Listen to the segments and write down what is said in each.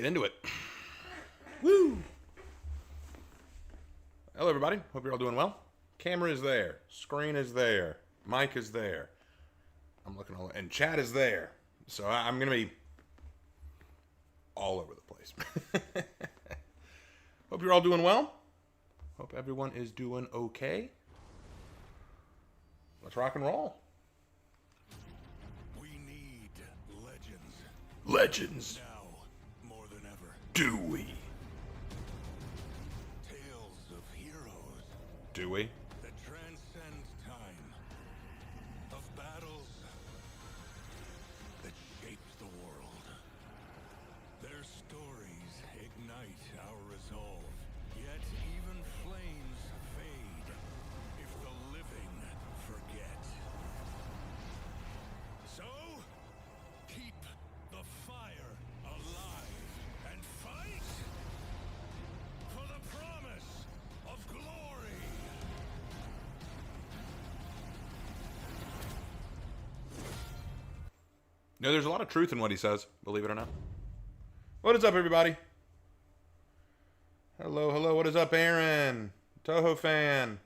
get into it. Woo! Hello, everybody. Hope you're all doing well. Camera is there. Screen is there. Mic is there. I'm looking all, and chat is there. So I'm going to be all over the place. Hope you're all doing well. Hope everyone is doing okay. Let's rock and roll. We need legends. Legends. Now, more than ever. Do we? Tales of heroes Do we? that transcend time. Of battles that shaped the world. Their stories ignite our resolve. Yet even flames fade if the living forget. So, keep the fire alive and fight for the promise of glory. No, there's a lot of truth in what he says, believe it or not. What is up, everybody? Hello, hello. What is up, Aaron? Toho fan.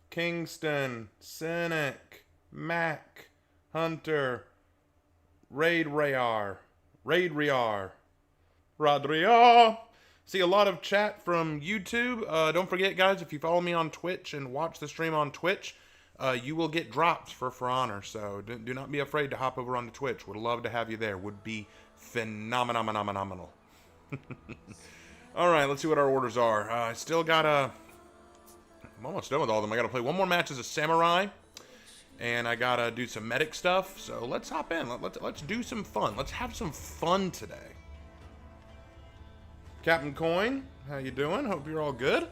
Kingston. Cynic. Mac. Hunter. Raid Rayar. Rodrio. See a lot of chat from YouTube. Don't forget, guys, if you follow me on Twitch and watch the stream on Twitch, you will get drops for honor. So do not be afraid to hop over onto Twitch. Would love to have you there. Would be phenomenal. All right, let's see what our orders are. I still got I'm almost done with all of them. I got to play one more match as a samurai, and I got to do some medic stuff. So let's hop in. Let's do some fun. Let's have some fun today. Captain Coin, how you doing? Hope you're all good.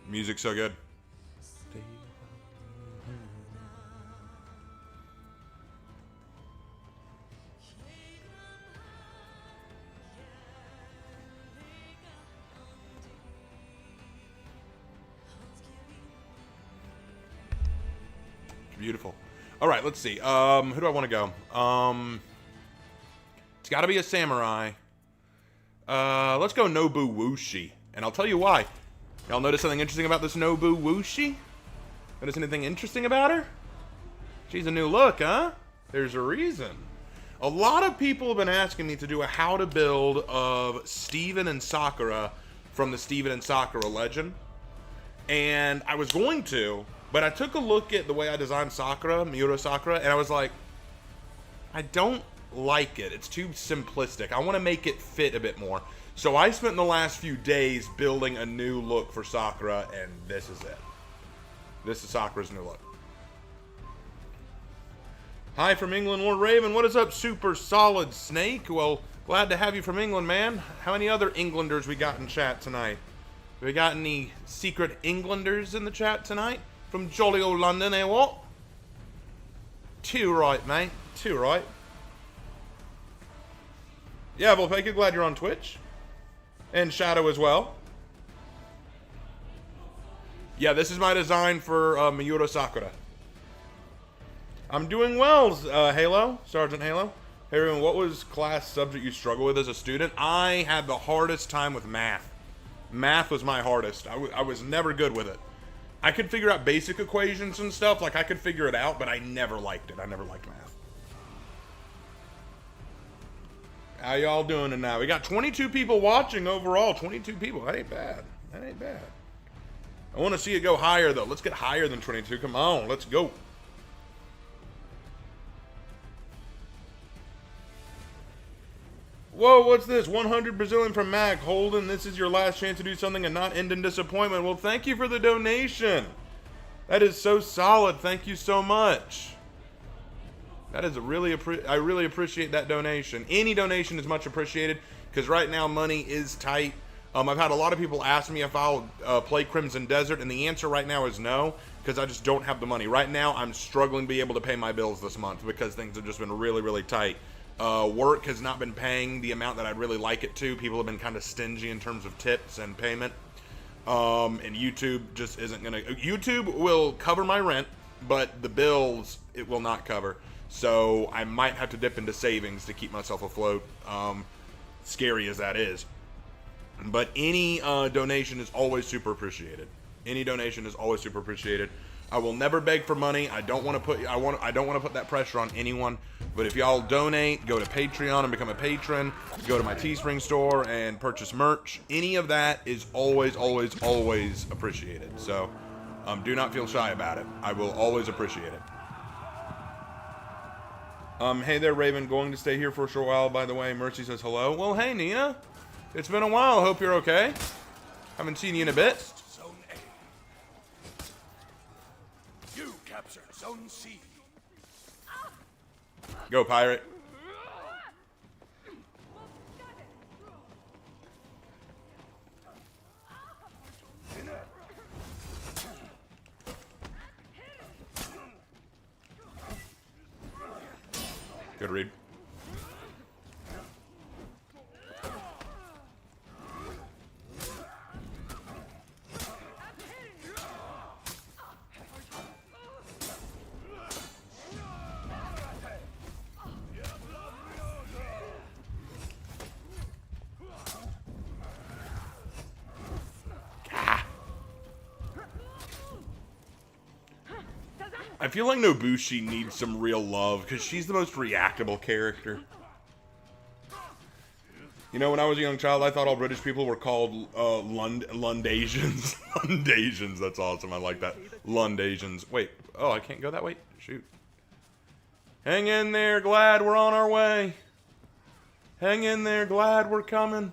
Music's so good. Beautiful. All right, let's see. Who do I want to go? It's got to be a samurai. Let's go Nobu Wushi, and I'll tell you why. Y'all notice something interesting about this Nobu Wushi? Notice anything interesting about her? She's a new look, huh? There's a reason. A lot of people have been asking me to do a how to build of Steven and Sakura from the Steven and Sakura legend. And I was going to, but I took a look at the way I designed Sakura, Miura Sakura, and I was like, I don't like it. It's too simplistic. I want to make it fit a bit more. So I spent the last few days building a new look for Sakura, and this is it. This is Sakura's new look. Hi from England, War Raven. What is up, Super Solid Snake? Well, glad to have you from England, man. How many other Englanders we got in chat tonight? We got any secret Englanders in the chat tonight? From jolly old London, eh, what? Too right, mate. Too right. Yeah, Volpeka, glad you're on Twitch. And Shadow as well. Yeah, this is my design for Miura Sakura. I'm doing well, Halo. Sergeant Halo. Hey, everyone, what was class subject you struggled with as a student? I had the hardest time with math. Math was my hardest. I was never good with it. I could figure out basic equations and stuff. Like, I could figure it out, but I never liked it. I never liked math. How y'all doing tonight? We got 22 people watching overall. 22 people. That ain't bad. That ain't bad. I want to see it go higher, though. Let's get higher than 22. Come on. Let's go. Whoa, what's this? 100 Brazilian from Mac. Holden, this is your last chance to do something and not end in disappointment. Well, thank you for the donation. That is so solid. Thank you so much. That is I really appreciate that donation. Any donation is much appreciated because right now money is tight. I've had a lot of people ask me if I'll play Crimson Desert, and the answer right now is no, because I just don't have the money. Right now, I'm struggling to be able to pay my bills this month because things have just been really, really tight. Work has not been paying the amount that I'd really like it to. People have been kind of stingy in terms of tips and payment. And YouTube just isn't going to... YouTube will cover my rent, but the bills, it will not cover. So I might have to dip into savings to keep myself afloat, scary as that is. But any donation is always super appreciated. Any donation is always super appreciated. I will never beg for money. I don't want to put I don't want to put that pressure on anyone. But if y'all donate, go to Patreon and become a patron. Go to my Teespring store and purchase merch. Any of that is always, always, always appreciated. So do not feel shy about it. I will always appreciate it. Hey there, Raven. Going to stay here for a short while, by the way. Mercy says hello. Well, hey, Nina. It's been a while. Hope you're okay. Haven't seen you in a bit. Zone A. You captured Zone C. Go, pirate. Good read. I feel like Nobushi needs some real love because she's the most reactable character. You know, when I was a young child, I thought all British people were called Lundasians. Lundasians, that's awesome. I like that. Lundasians. Wait, oh, I can't go that way? Shoot. Hang in there, glad we're on our way. Hang in there, glad we're coming.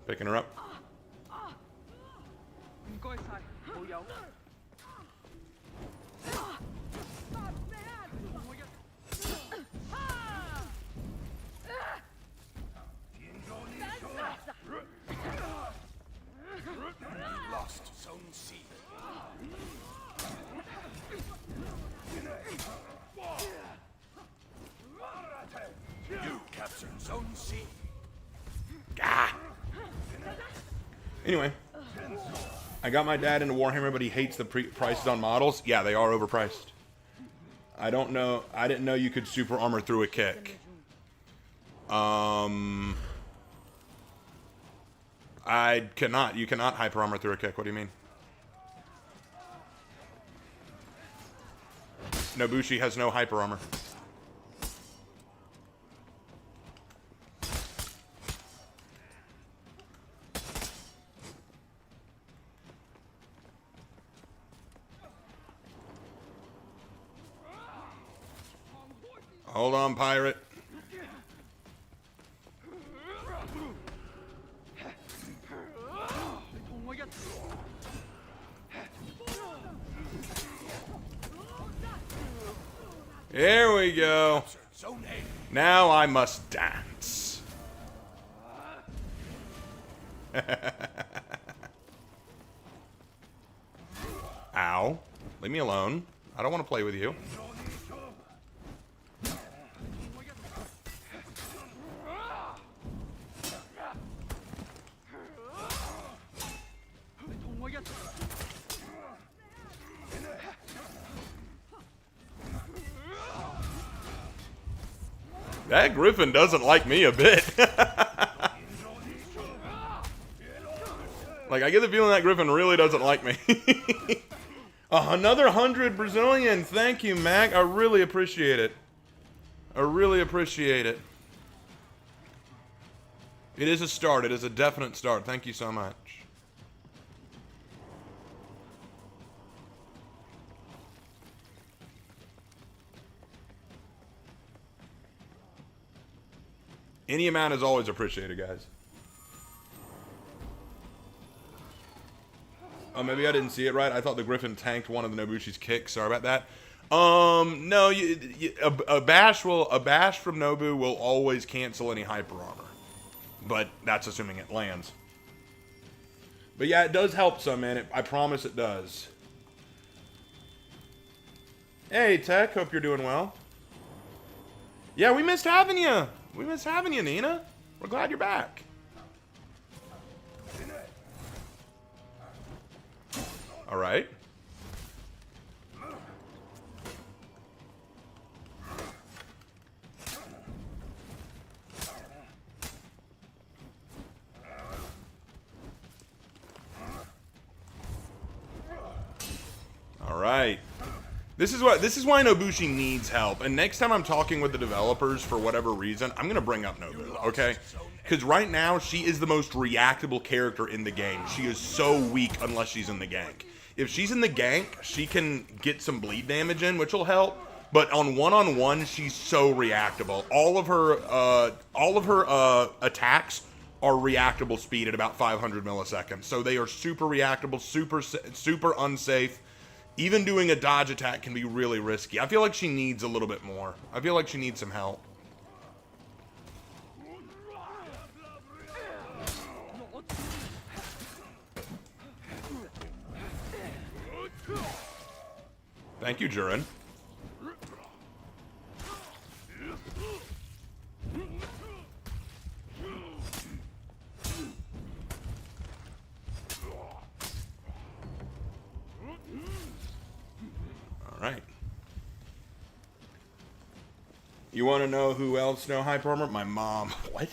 Picking her up. Lost Zone C. You captured Zone C. Ah. Anyway, I got my dad into Warhammer, but he hates the prices on models. Yeah, they are overpriced. I don't know. I didn't know you could super armor through a kick. I cannot. You cannot hyper armor through a kick. What do you mean? Nobushi has no hyper armor. Hold on, pirate. There we go. Now I must dance. Ow. Leave me alone. I don't want to play with you. That Griffin doesn't like me a bit. Like, I get the feeling that Griffin really doesn't like me. Another 100 Brazilian. Thank you, Mac. I really appreciate it. I really appreciate it. It is a start. It is a definite start. Thank you so much. Any amount is always appreciated, guys. Oh, maybe I didn't see it right. I thought the Griffin tanked one of the Nobushi's kicks. Sorry about that. No, a bash from Nobu will always cancel any hyper armor, but that's assuming it lands. But yeah, it does help some, man. I promise it does. Hey, Tech. Hope you're doing well. Yeah, we missed having you. We missed having you, Nina. We're glad you're back. All right. All right. This is why Nobushi needs help. And next time I'm talking with the developers for whatever reason, I'm gonna bring up Nobu, okay? Because right now she is the most reactable character in the game. She is so weak unless she's in the gank. If she's in the gank, she can get some bleed damage in, which will help. But on one-on-one, she's so reactable. All of her attacks are reactable speed at about 500 milliseconds. So they are super reactable, super unsafe. Even doing a dodge attack can be really risky. I feel like she needs a little bit more. I feel like she needs some help. Thank you, Jurin. Alright. You want to know who else know hyper armor? My mom. What?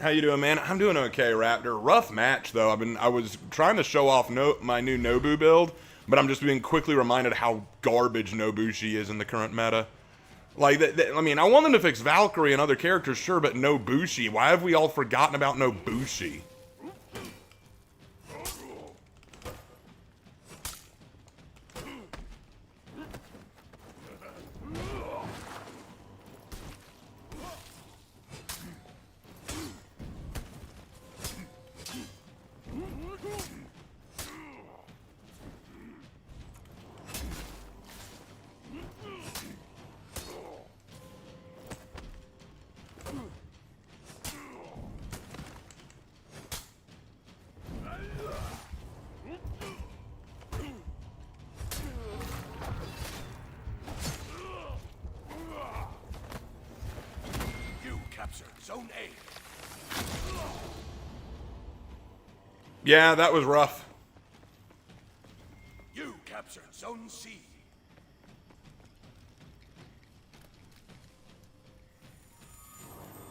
How you doing, man? I'm doing okay, Raptor. Rough match, though. I was trying to show off my new Nobu build, but I'm just being quickly reminded how garbage Nobushi is in the current meta. Like, I mean, I want them to fix Valkyrie and other characters, sure, but Nobushi. Why have we all forgotten about Nobushi? Zone A. Yeah, that was rough. You captured Zone C.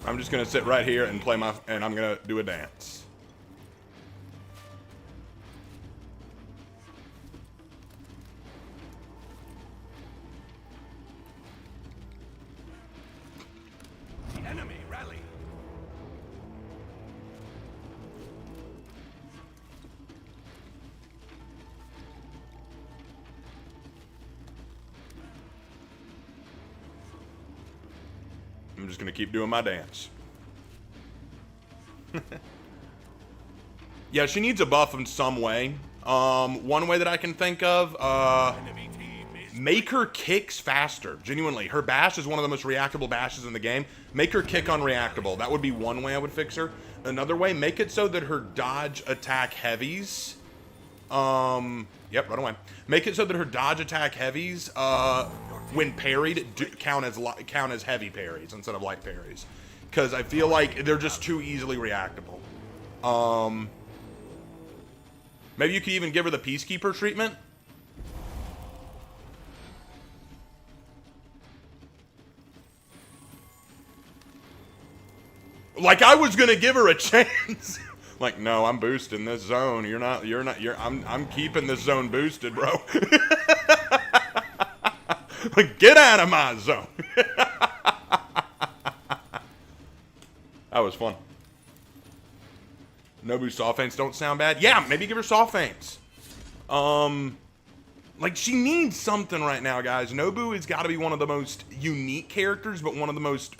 I'm just gonna sit right here and and I'm gonna do a dance. The enemy rally. I'm just gonna keep doing my dance. Yeah, she needs a buff in some way. One way that I can think of, make her kicks faster. Genuinely, her bash is one of the most reactable bashes in the game. Make her kick unreactable. That would be one way I would fix her. Another way, make it so that her dodge attack heavies. Yep, run away. Make it so that her dodge attack heavies, when parried, count as heavy parries instead of light parries. Because I feel like they're just too easily reactable. Maybe you could even give her the Peacekeeper treatment. Like I was gonna give her a chance. Like, no, I'm boosting this zone. I'm keeping this zone boosted, bro. Like, get out of my zone. That was fun. Nobu soft feints don't sound bad. Yeah, maybe give her soft feints. Like, she needs something right now, guys. Nobu has got to be one of the most unique characters, but one of the most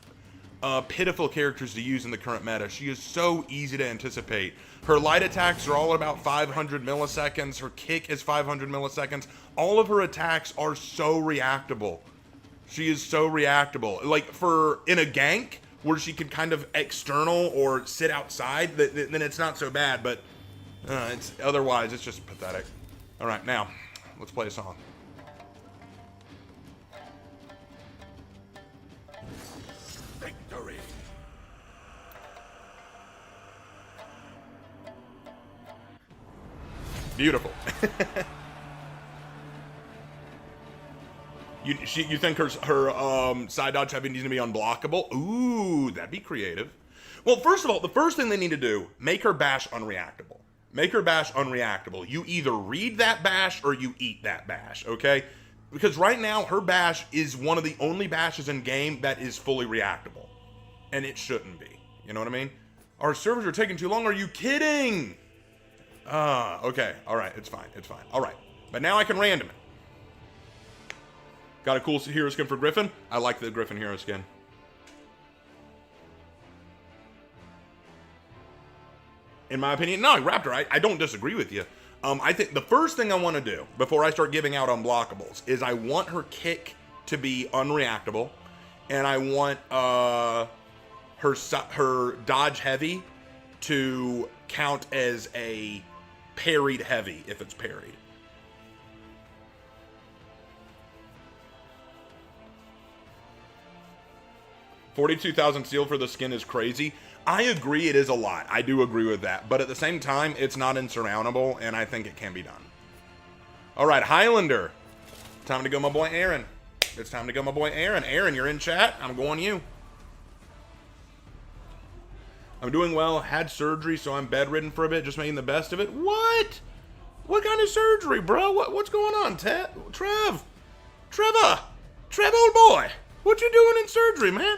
pitiful characters to use in the current meta. She is so easy to anticipate. Her light attacks are all about 500 milliseconds. Her kick is 500 milliseconds. All of her attacks are so reactable. She is so reactable. Like, for in a gank where she could kind of external or sit outside, then it's not so bad, but it's otherwise it's just pathetic. All right, now let's play a song. Victory. Beautiful. You think her side dodge heavy needs to be unblockable? Ooh, that'd be creative. Well, first of all, the first thing they need to do, make her bash unreactable. Make her bash unreactable. You either read that bash or you eat that bash, okay? Because right now, her bash is one of the only bashes in game that is fully reactable. And it shouldn't be. You know what I mean? Our servers are taking too long. Are you kidding? Okay. All right. It's fine. It's fine. All right. But now I can random it. Got a cool hero skin for Griffin. I like the Griffin hero skin. In my opinion, no, Raptor, I don't disagree with you. I think the first thing I want to do before I start giving out unblockables is I want her kick to be unreactable, and I want her dodge heavy to count as a parried heavy if it's parried. $42,000 steel for the skin is crazy. I agree, it is a lot. I do agree with that. But at the same time, it's not insurmountable, and I think it can be done. All right, Highlander. Time to go, my boy Aaron. It's time to go, my boy Aaron. Aaron, you're in chat. I'm going you. I'm doing well. Had surgery, so I'm bedridden for a bit. Just making the best of it. What? What kind of surgery, bro? What's going on, Trevor, old boy. What you doing in surgery, man?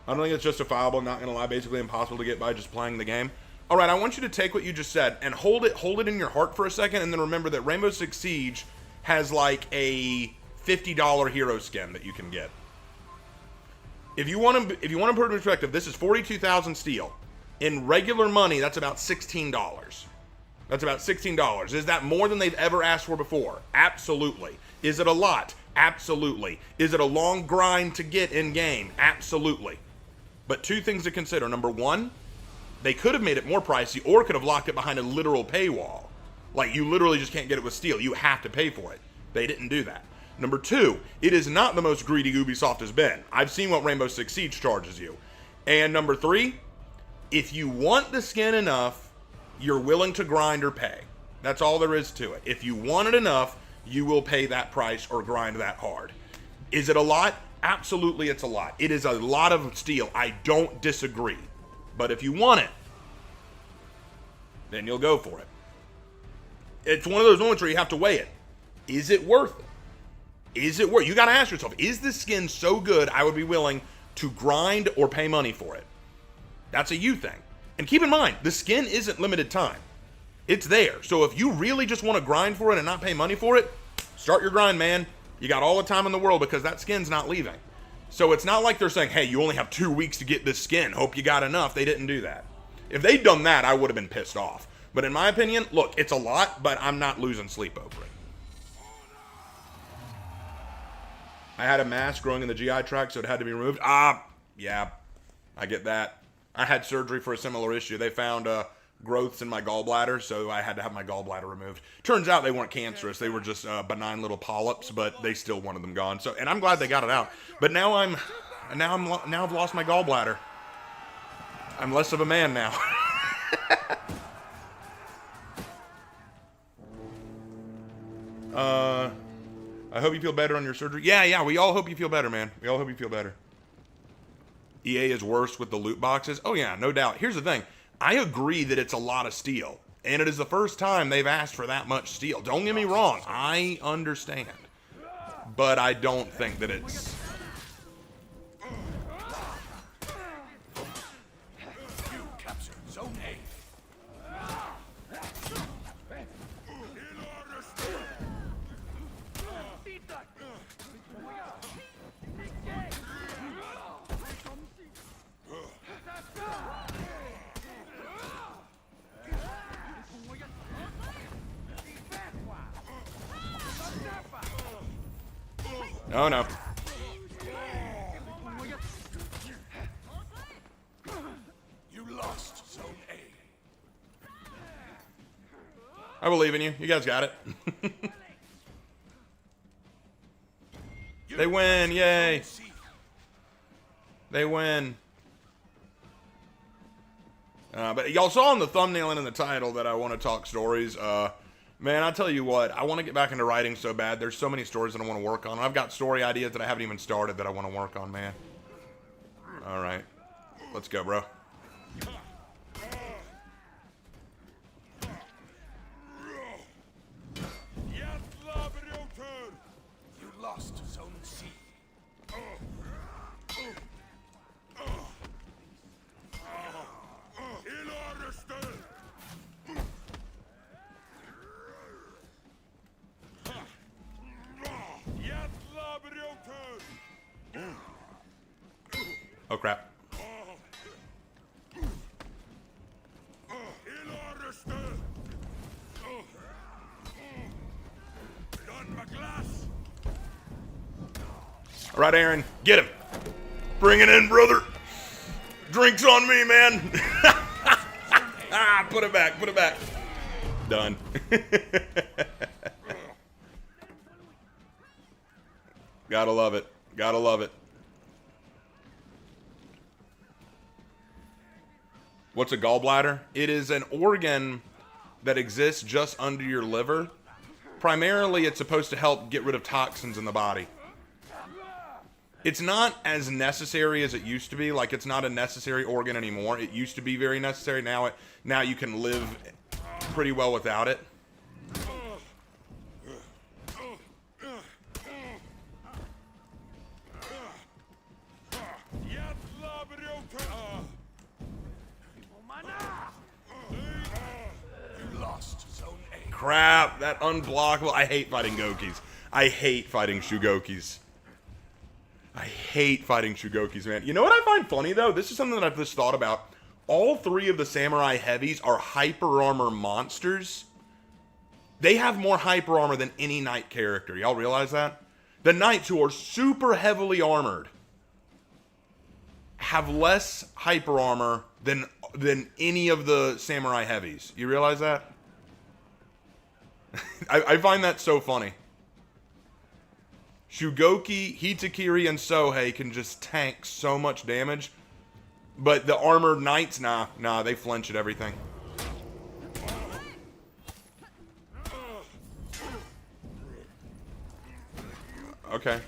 I don't think it's justifiable, not gonna lie, basically impossible to get by just playing the game. All right, I want you to take what you just said and hold it in your heart for a second, and then remember that Rainbow Six Siege has like a $50 hero skin that you can get. If you want to put it in perspective, this is 42,000 steel. In regular money, that's about $16. That's about $16. Is that more than they've ever asked for before? Absolutely. Is it a lot? Absolutely. Is it a long grind to get in game? Absolutely. But two things to consider. Number one, they could have made it more pricey or could have locked it behind a literal paywall. Like, you literally just can't get it with steel. You have to pay for it. They didn't do that. Number two, it is not the most greedy Ubisoft has been. I've seen what Rainbow Six Siege charges you. And number three, if you want the skin enough, you're willing to grind or pay. That's all there is to it. If you want it enough, you will pay that price or grind that hard. Is it a lot? Absolutely, it's a lot. It is a lot of steel. I don't disagree. But if you want it, then you'll go for it. It's one of those moments where you have to weigh it. Is it worth it? Is it worth it? You got to ask yourself, is this skin so good I would be willing to grind or pay money for it? That's a you thing. And keep in mind, the skin isn't limited time. It's there. So if you really just want to grind for it and not pay money for it, start your grind, man. You got all the time in the world because that skin's not leaving. So it's not like they're saying, hey, you only have 2 weeks to get this skin. Hope you got enough. They didn't do that. If they'd done that, I would have been pissed off. But in my opinion, look, it's a lot, but I'm not losing sleep over it. I had a mass growing in the GI tract, so it had to be removed. Yeah, I get that. I had surgery for a similar issue. They found growths in my gallbladder, so I had to have my gallbladder removed. Turns out they weren't cancerous. They were just benign little polyps, but they still wanted them gone. So, and I'm glad they got it out. But now I've lost my gallbladder. I'm less of a man now. I hope you feel better on your surgery. Yeah, we all hope you feel better, man. We all hope you feel better. EA is worse with the loot boxes. Oh yeah, no doubt. Here's the thing. I agree that it's a lot of steel, and it is the first time they've asked for that much steel. Don't get me wrong. I understand, but I don't think that it's... You captured Zone A. Oh, no. You lost Zone A. I believe in you. You guys got it. They win. Yay. They win. But y'all saw in the thumbnail and in the title that I want to talk stories. Man, I tell you what, I want to get back into writing so bad. There's so many stories that I want to work on. I've got story ideas that I haven't even started that I want to work on, man. All right. Let's go, bro. You lost Zone C. Oh, crap. All right, Aaron, get him. Bring it in, brother. Drinks on me, man. Put it back, put it back. Done. Gotta love it. Gotta love it. What's a gallbladder? It is an organ that exists just under your liver. Primarily, it's supposed to help get rid of toxins in the body. It's not as necessary as it used to be. Like, it's not a necessary organ anymore. It used to be very necessary. Now you can live pretty well without it. You lost Zone A. Crap, that unblockable. I hate fighting Gokis. I hate fighting Shugokis. I hate fighting Shugokis, man. You know what I find funny, though? This is something that I've just thought about. All three of the Samurai Heavies are hyper armor monsters. They have more hyper armor than any knight character. Y'all realize that? The knights who are super heavily armored have less hyper armor than any of the Samurai Heavies. You realize that? I find that so funny. Shugoki, Hitakiri, and Sohei can just tank so much damage. But the armored knights, nah, they flinch at everything. Okay.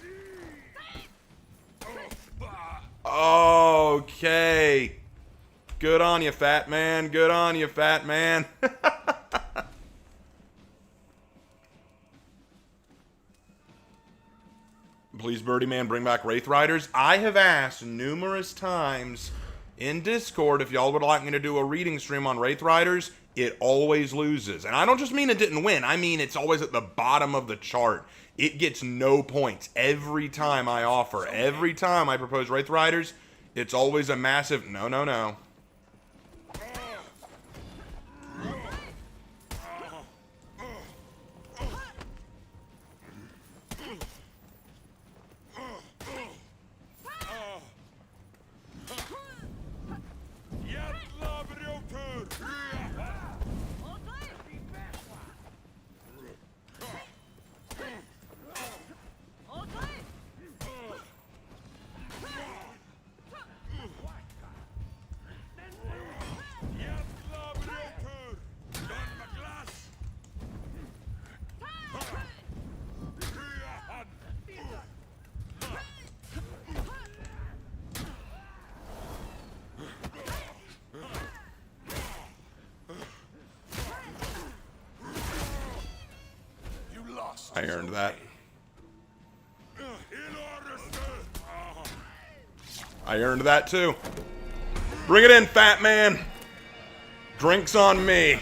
Okay. Good on you, fat man. Good on you, fat man. Please, Birdie Man, bring back Wraith Riders. I have asked numerous times in Discord if y'all would like me to do a reading stream on Wraith Riders. It always loses. And I don't just mean it didn't win. I mean it's always at the bottom of the chart. It gets no points every time I offer. Every time I propose Wraith Riders, it's always a massive no. I earned that. I earned that too. Bring it in, fat man. Drinks on me.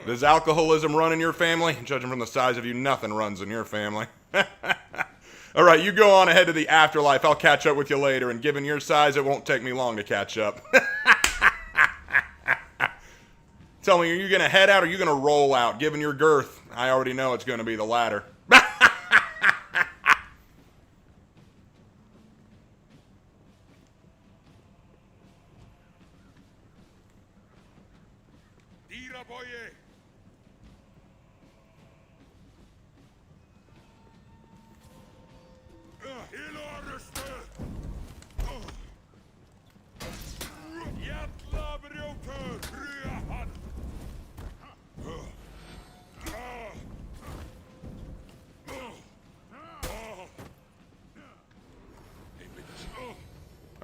Does alcoholism run in your family? Judging from the size of you, nothing runs in your family. All right, you go on ahead to the afterlife. I'll catch up with you later, and given your size, it won't take me long to catch up. Tell me, are you going to head out or are you going to roll out? Given your girth, I already know it's going to be the latter. Tira, boye. Hilo arreste. Jävla brjótur, rya hann.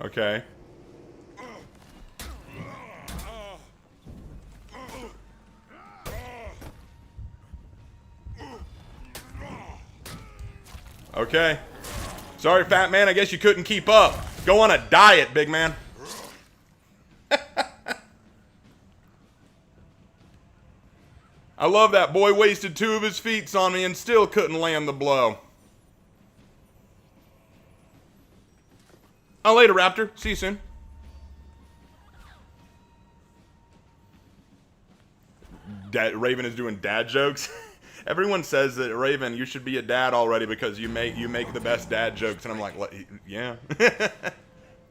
Okay. Okay. Sorry, fat man. I guess you couldn't keep up. Go on a diet, big man. I love that boy wasted 2 of his feet on me and still couldn't land the blow. Oh, later, Raptor. See you soon. Raven is doing dad jokes. Everyone says that, Raven, you should be a dad already because you make the best dad jokes, and I'm like, yeah.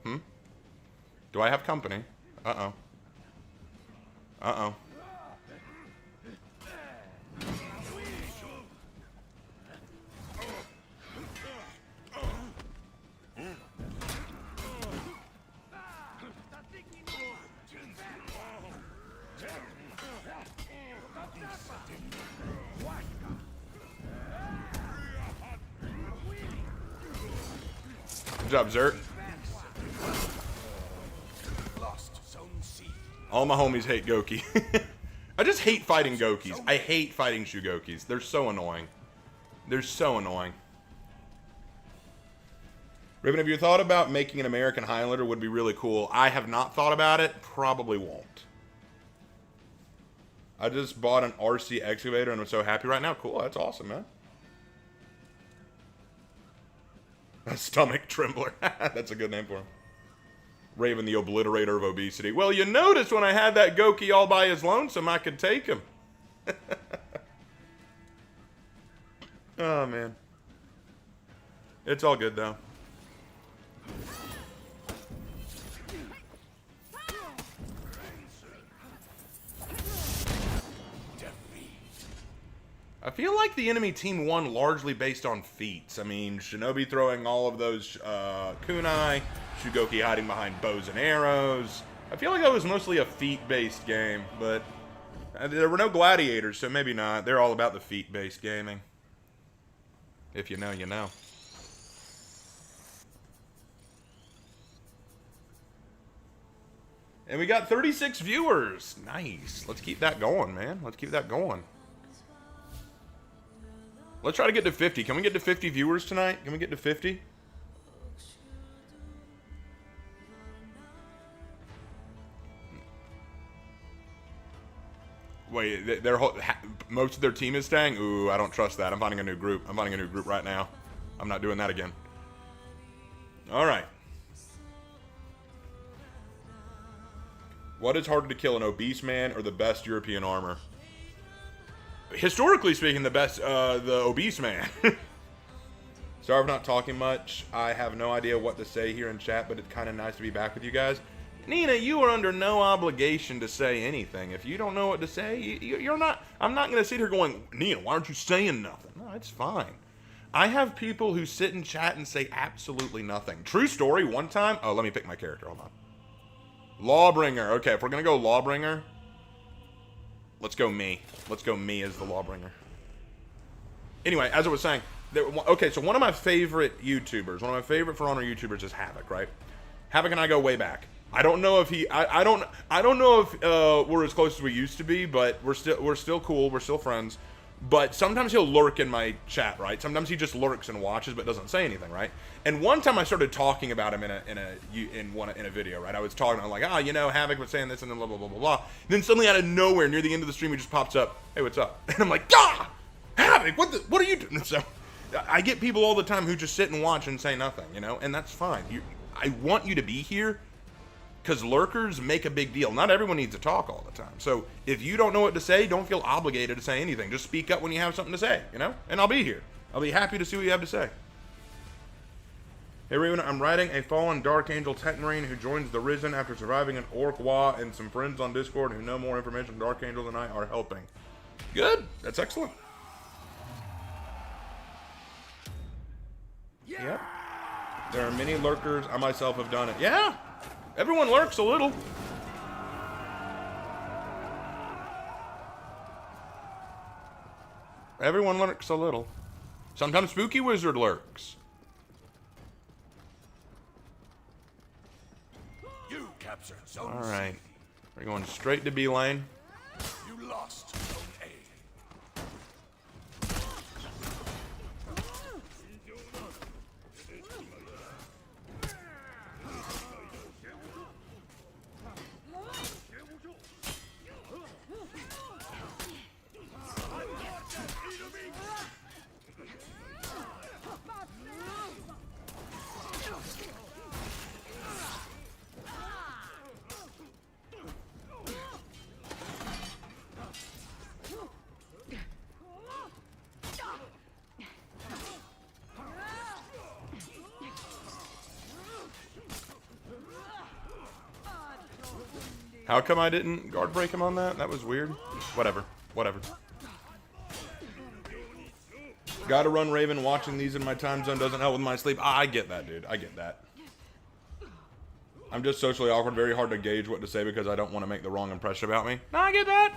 Do I have company? Uh-oh. Uh-oh. Good job, Zert. Lost Zone C. All my homies hate Goki. I just hate fighting Gokis. I hate fighting Shugokis. They're so annoying. They're so annoying. Raven, have you thought about making an American Highlander? Would be really cool. I have not thought about it. Probably won't. I just bought an RC excavator and I'm so happy right now. Cool. That's awesome, man. A stomach trembler. That's a good name for him. Raven, the obliterator of obesity. Well, you noticed when I had that Goki all by his lonesome, I could take him. Oh, man. It's all good, though. I feel like the enemy team won largely based on feats. I mean, Shinobi throwing all of those kunai, Shugoki hiding behind bows and arrows. I feel like that was mostly a feat-based game, but there were no gladiators, so maybe not. They're all about the feat-based gaming. If you know, you know. And we got 36 viewers. Nice. Let's keep that going, man. Let's keep that going. Let's try to get to 50. Can we get to 50 viewers tonight? Can we get to 50? Wait, most of their team is staying? Ooh, I don't trust that. I'm finding a new group. I'm finding a new group right now. I'm not doing that again. All right. What is harder to kill, an obese man or the best European armor? Historically speaking, the best, the obese man. Sorry for not talking much. I have no idea what to say here in chat, but it's kind of nice to be back with you guys. Nina, you are under no obligation to say anything. If you don't know what to say, you're not. I'm not going to sit here going, Nina, why aren't you saying nothing? No, it's fine. I have people who sit in chat and say absolutely nothing. True story, one time. Oh, let me pick my character. Hold on. Lawbringer. Okay, if we're going to go Lawbringer, let's go me. Let's go me as the Lawbringer. Anyway, as I was saying, okay, so one of my favorite YouTubers, one of my favorite For Honor YouTubers is Havoc, right? Havoc and I go way back. I don't know if he, I don't know if we're as close as we used to be, but we're still cool. We're still friends. But sometimes he'll lurk in my chat, right? Sometimes he just lurks and watches, but doesn't say anything, right? And one time I started talking about him in a video, right? I was talking, I'm like, you know, Havoc was saying this, and then blah blah blah blah blah. And then suddenly out of nowhere, near the end of the stream, he just pops up. Hey, what's up? And I'm like, Havoc, what are you doing? So I get people all the time who just sit and watch and say nothing, you know, and that's fine. I want you to be here Because lurkers make a big deal. Not everyone needs to talk all the time. So if you don't know what to say, don't feel obligated to say anything. Just speak up when you have something to say, you know? And I'll be here. I'll be happy to see what you have to say. Hey Raven, I'm riding a fallen Dark Angel Techmarine who joins the Risen after surviving an Orc Wa, and some friends on Discord who know more information on Dark Angel than I are helping. Good. That's excellent. Yep. There are many lurkers. I myself have done it. Yeah. Everyone lurks a little. Everyone lurks a little. Sometimes Spooky Wizard lurks. You captured Zone All C. right. We're going straight to B lane. You lost Zone A. How come I didn't guard break him on that? That was weird. Whatever. Whatever. Gotta run Raven. Watching these in my time zone doesn't help with my sleep. I get that, dude. I get that. I'm just socially awkward. Very hard to gauge what to say because I don't want to make the wrong impression about me. No, I get that.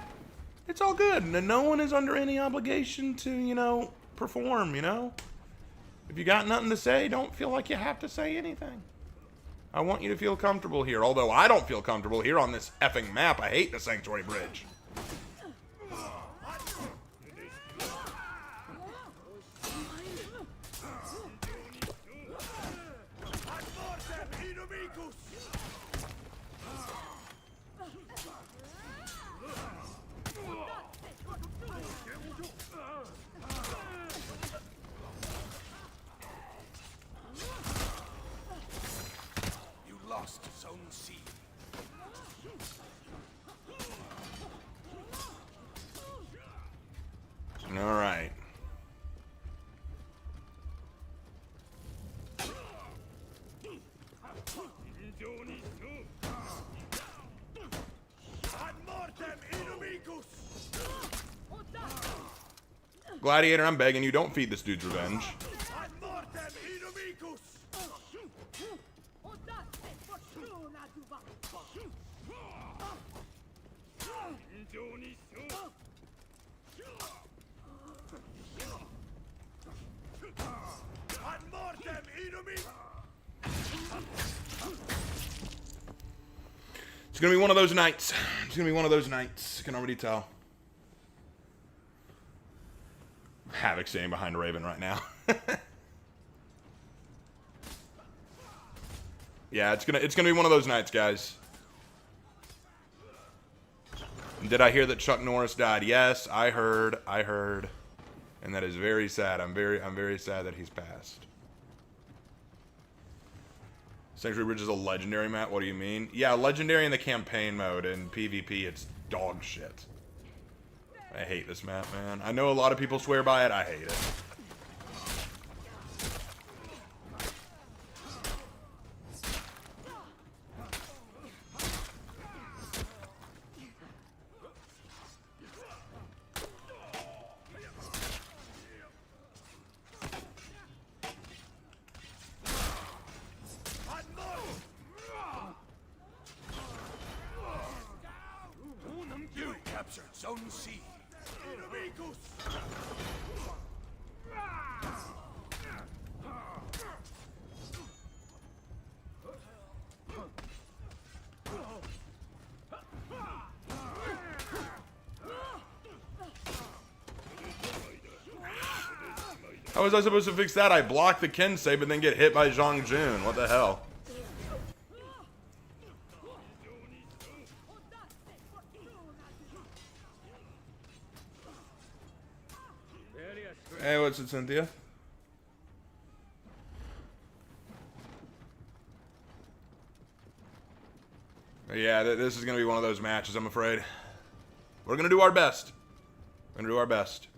It's all good. No one is under any obligation to, you know, perform, you know? If you got nothing to say, don't feel like you have to say anything. I want you to feel comfortable here, although I don't feel comfortable here on this effing map. I hate the Sanctuary Bridge. Zone C. All right. Gladiator, I'm begging you, don't feed this dude's revenge. It's gonna be one of those nights. It's gonna be one of those nights. I can already tell. Havoc staying behind Raven right now. Yeah, it's gonna be one of those nights, guys. Did I hear that Chuck Norris died? Yes, I heard, and that is very sad. I'm very sad that he's passed. Sanctuary Bridge is a legendary map. What do you mean? Yeah, legendary in the campaign mode. In PvP, it's dog shit. I hate this map, man. I know a lot of people swear by it. I hate it. You captured Zone C. How was I supposed to fix that? I blocked the Kensei, but then get hit by Zhang Jun. What the hell? Hey, what's it, Cynthia? Yeah, this is going to be one of those matches, I'm afraid. We're going to do our best. We're going to do our best.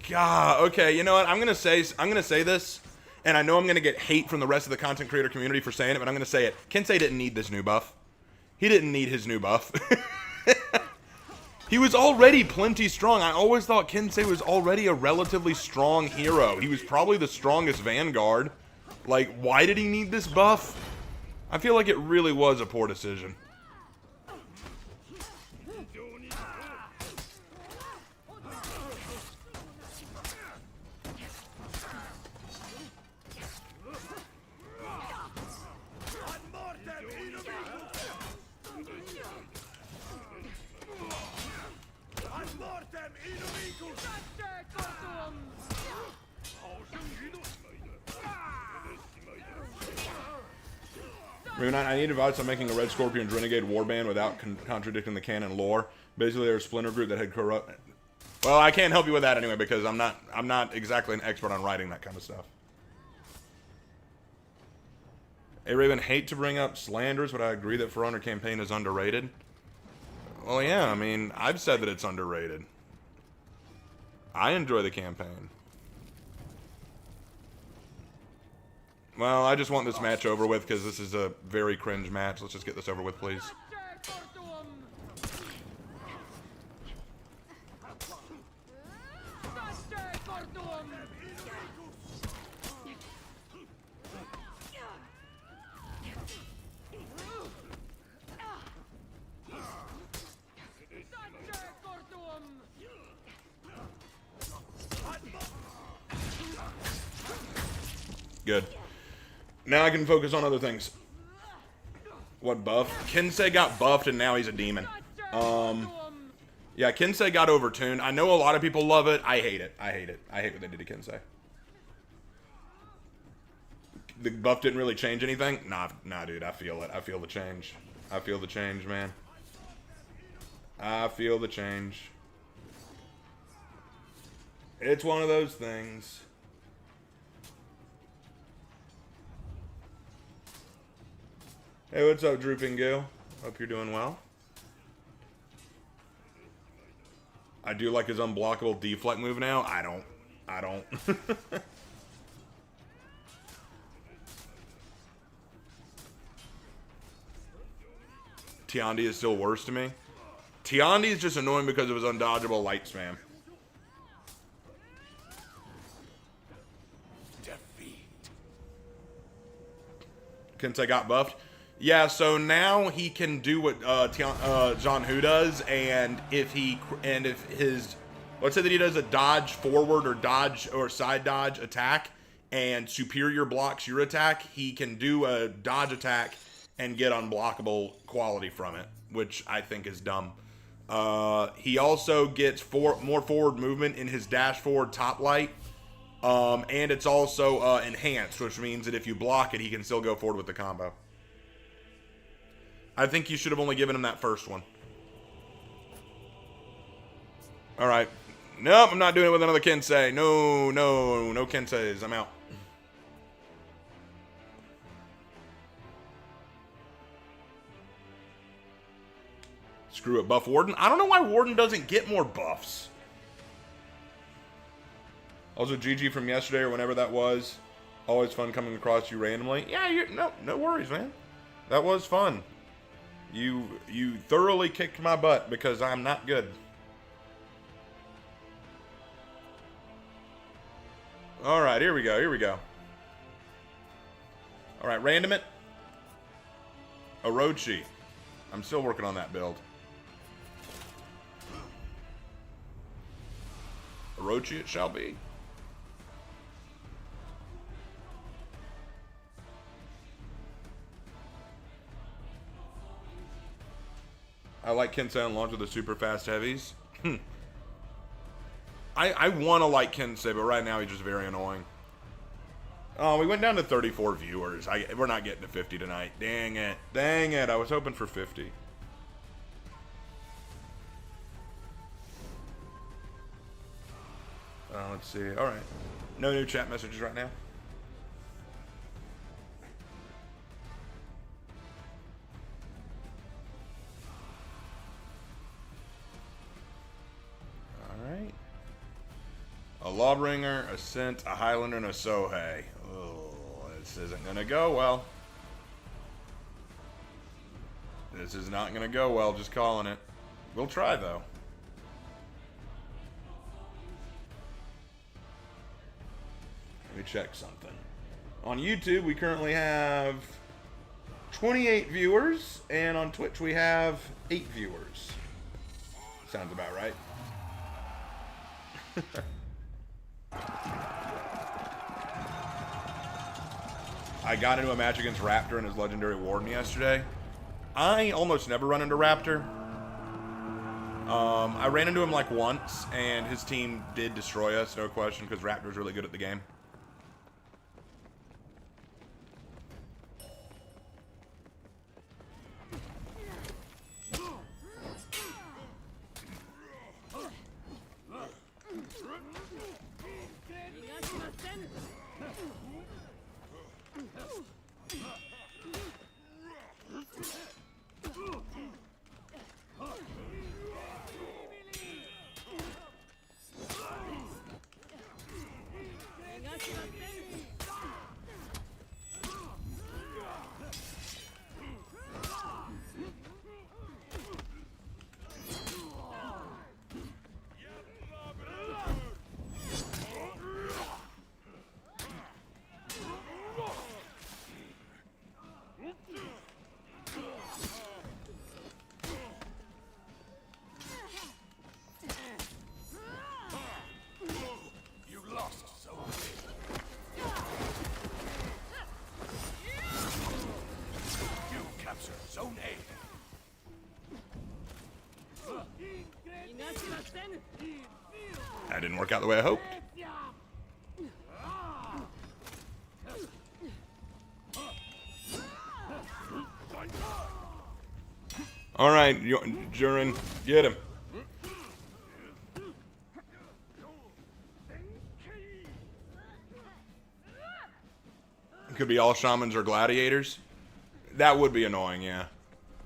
God, okay, you know what? I'm gonna say this, and I know I'm gonna get hate from the rest of the content creator community for saying it, but I'm gonna say it. Kensei didn't need this new buff. He didn't need his new buff. He was already plenty strong. I always thought Kensei was already a relatively strong hero. He was probably the strongest Vanguard. Like, why did he need this buff? I feel like it really was a poor decision. I need advice on making a Red Scorpion's Renegade warband without contradicting the canon lore. Basically, they're a splinter group that had corrupt. Well, I can't help you with that anyway because I'm not exactly an expert on writing that kind of stuff. Hey Raven, hate to bring up slanders, but I agree that For Honor campaign is underrated. Well, yeah, I mean, I've said that it's underrated. I enjoy the campaign. Well, I just want this match over with because this is a very cringe match. Let's just get this over with, please. Good. Now I can focus on other things. What buff? Kensei got buffed and now he's a demon. Yeah, Kensei got overtuned. I know a lot of people love it. I hate it. I hate it. I hate what they did to Kensei. The buff didn't really change anything? Nah, dude. I feel it. I feel the change. I feel the change, man. I feel the change. It's one of those things. Hey, what's up, Drooping Gil? Hope you're doing well. I do like his unblockable deflect move now. I don't. Tiandi is still worse to me. Tiandi is just annoying because of his undodgeable light spam. Kensei got buffed. Yeah, so now he can do what Zhang Hu does, and if his, let's say that he does a dodge forward or dodge or side dodge attack, and superior blocks your attack, he can do a dodge attack and get unblockable quality from it, which I think is dumb. He also gets more forward movement in his dash forward top light, and it's also enhanced, which means that if you block it, he can still go forward with the combo. I think you should have only given him that first one. Alright. Nope, I'm not doing it with another Kensei. No Kenseis. I'm out. Screw it, buff Warden. I don't know why Warden doesn't get more buffs. Also, GG from yesterday or whenever that was. Always fun coming across you randomly. Yeah, no worries, man. That was fun. You thoroughly kicked my butt because I'm not good. Alright, here we go. Alright, random it. Orochi. I'm still working on that build. Orochi it shall be. I like Kensei on launch with the super fast heavies. I want to like Kensei, but right now he's just very annoying. Oh, we went down to 34 viewers. We're not getting to 50 tonight. Dang it. Dang it. I was hoping for 50. Let's see. All right. No new chat messages right now. All right. A Lawbringer, a Scent, a Highlander, and a Sohei. Oh, this isn't going to go well. This is not going to go well, just calling it. We'll try, though. Let me check something. On YouTube, we currently have 28 viewers, and on Twitch, we have 8 viewers. Sounds about right. I got into a match against Raptor and his Legendary Warden yesterday. I almost never run into Raptor. I ran into him like once, and his team did destroy us, no question, because Raptor's really good at the game. Zone A. That didn't work out the way I hoped. All right, Jurin, get him. Could be all shamans or gladiators. That would be annoying, yeah.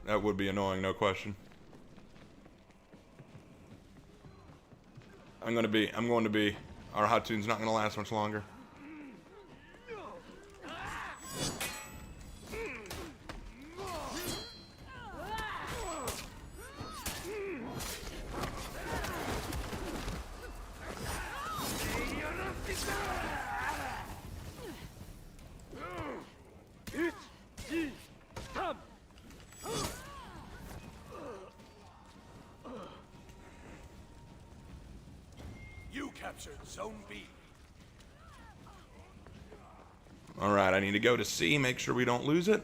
That would be annoying, no question. I'm going to be. Our Hatsun's not going to last much longer. You captured Zone B. All right, I need to go to C, make sure we don't lose it.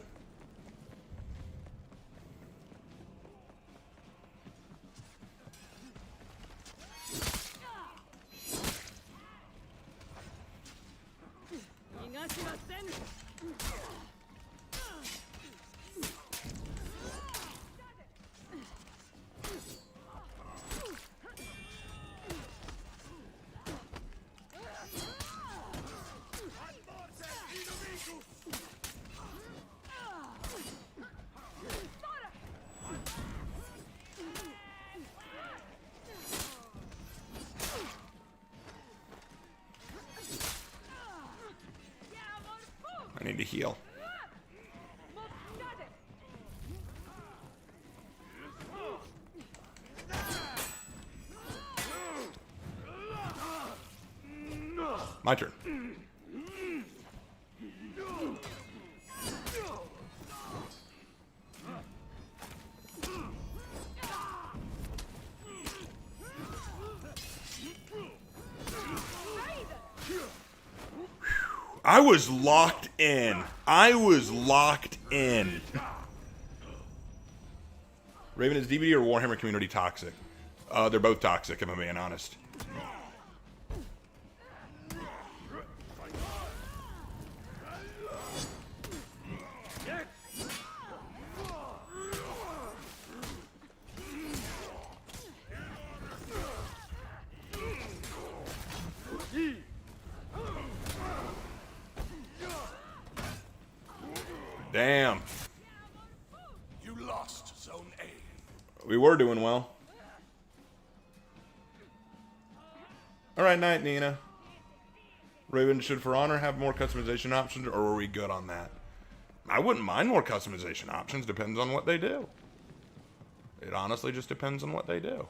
I need to heal. My turn. I was locked in. I was locked in. Raven, is DBD or Warhammer community toxic? They're both toxic, if I'm being honest. Damn. You lost Zone A. We were doing well. Alright, night, Nina. Raven, should For Honor have more customization options, or are we good on that? I wouldn't mind more customization options. Depends on what they do. It honestly just depends on what they do.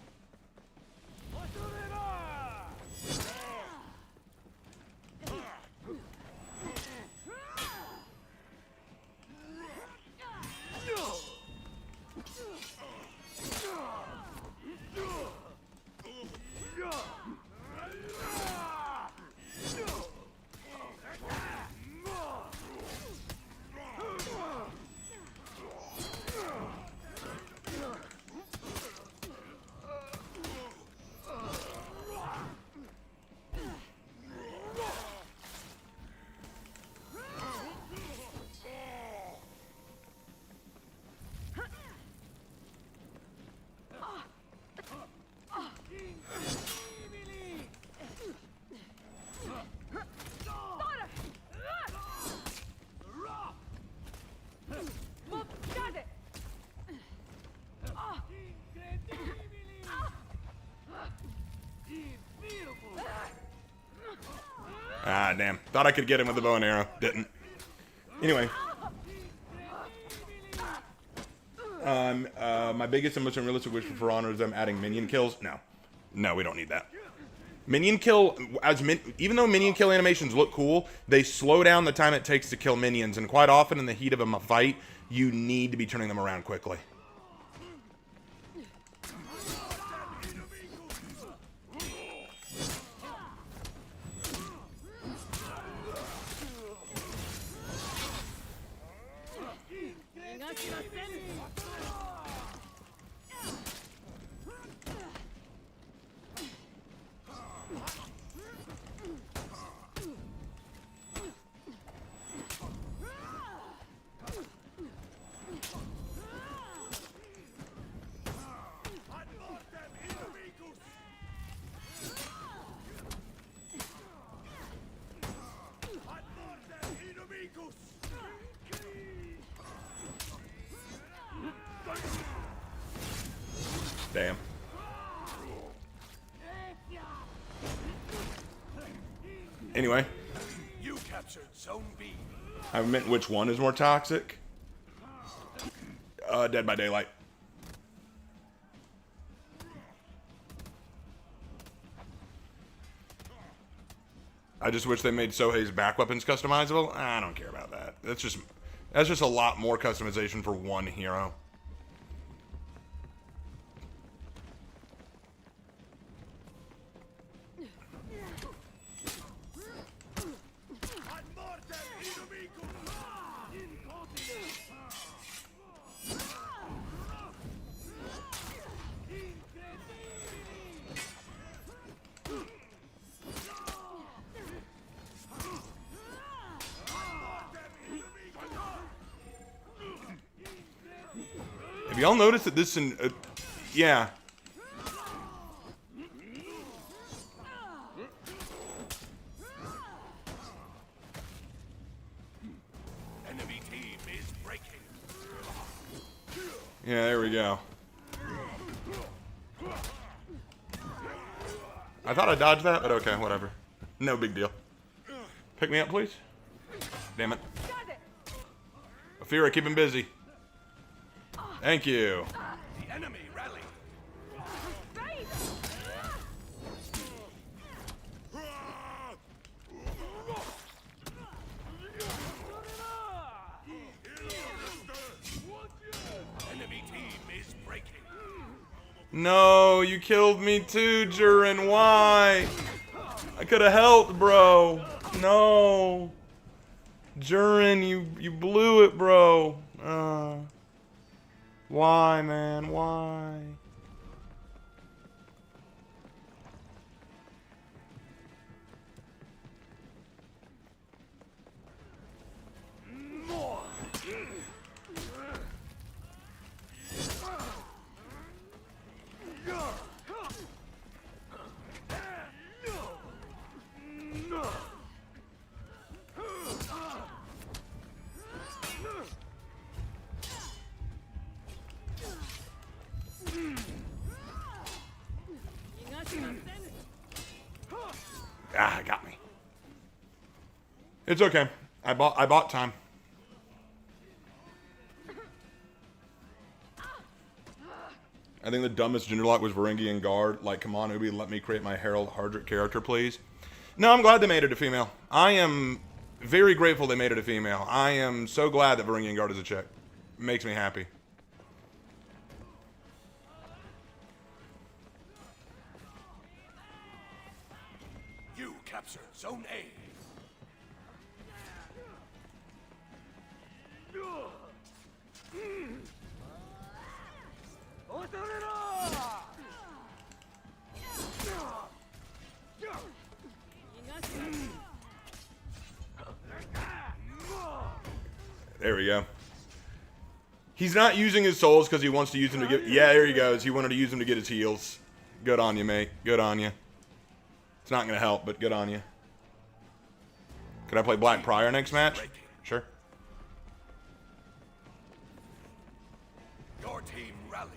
Ah, damn. Thought I could get him with the bow and arrow. Didn't. Anyway. My biggest and most unrealistic wish for Honor is them adding minion kills. No. No, we don't need that. Minion kill, even though minion kill animations look cool, they slow down the time it takes to kill minions, and quite often in the heat of a fight, you need to be turning them around quickly. Damn. Anyway. You captured Zone B. I meant which one is more toxic? Dead by Daylight. I just wish they made Sohei's back weapons customizable. I don't care about that. That's just a lot more customization for one hero. Have y'all noticed that this yeah. Enemy team is breaking. Yeah, there we go. I thought I dodged that, but okay, whatever. No big deal. Pick me up, please. Damn it. Afira, keep him busy. Thank you. The enemy rally. Enemy team is breaking. No, you killed me too, Jurin. Why? I could have helped, bro. No. Jurin, you blew it, bro. Why, man? Why? Ah, it got me. It's okay. I bought time. I think the dumbest gender lock was Varangian Guard. Like, come on, Ubi, let me create my Harold Hardrick character, please. No, I'm glad they made it a female. I am very grateful they made it a female. I am so glad that Varangian Guard is a chick. It makes me happy. You captured Zone A. There we go. He's not using his souls because he wants to use them to get... Yeah, there he goes. He wanted to use them to get his heals. Good on you, mate. Good on you. It's not going to help, but good on you. Could I play Black Prior next match? Sure. Your team rallied.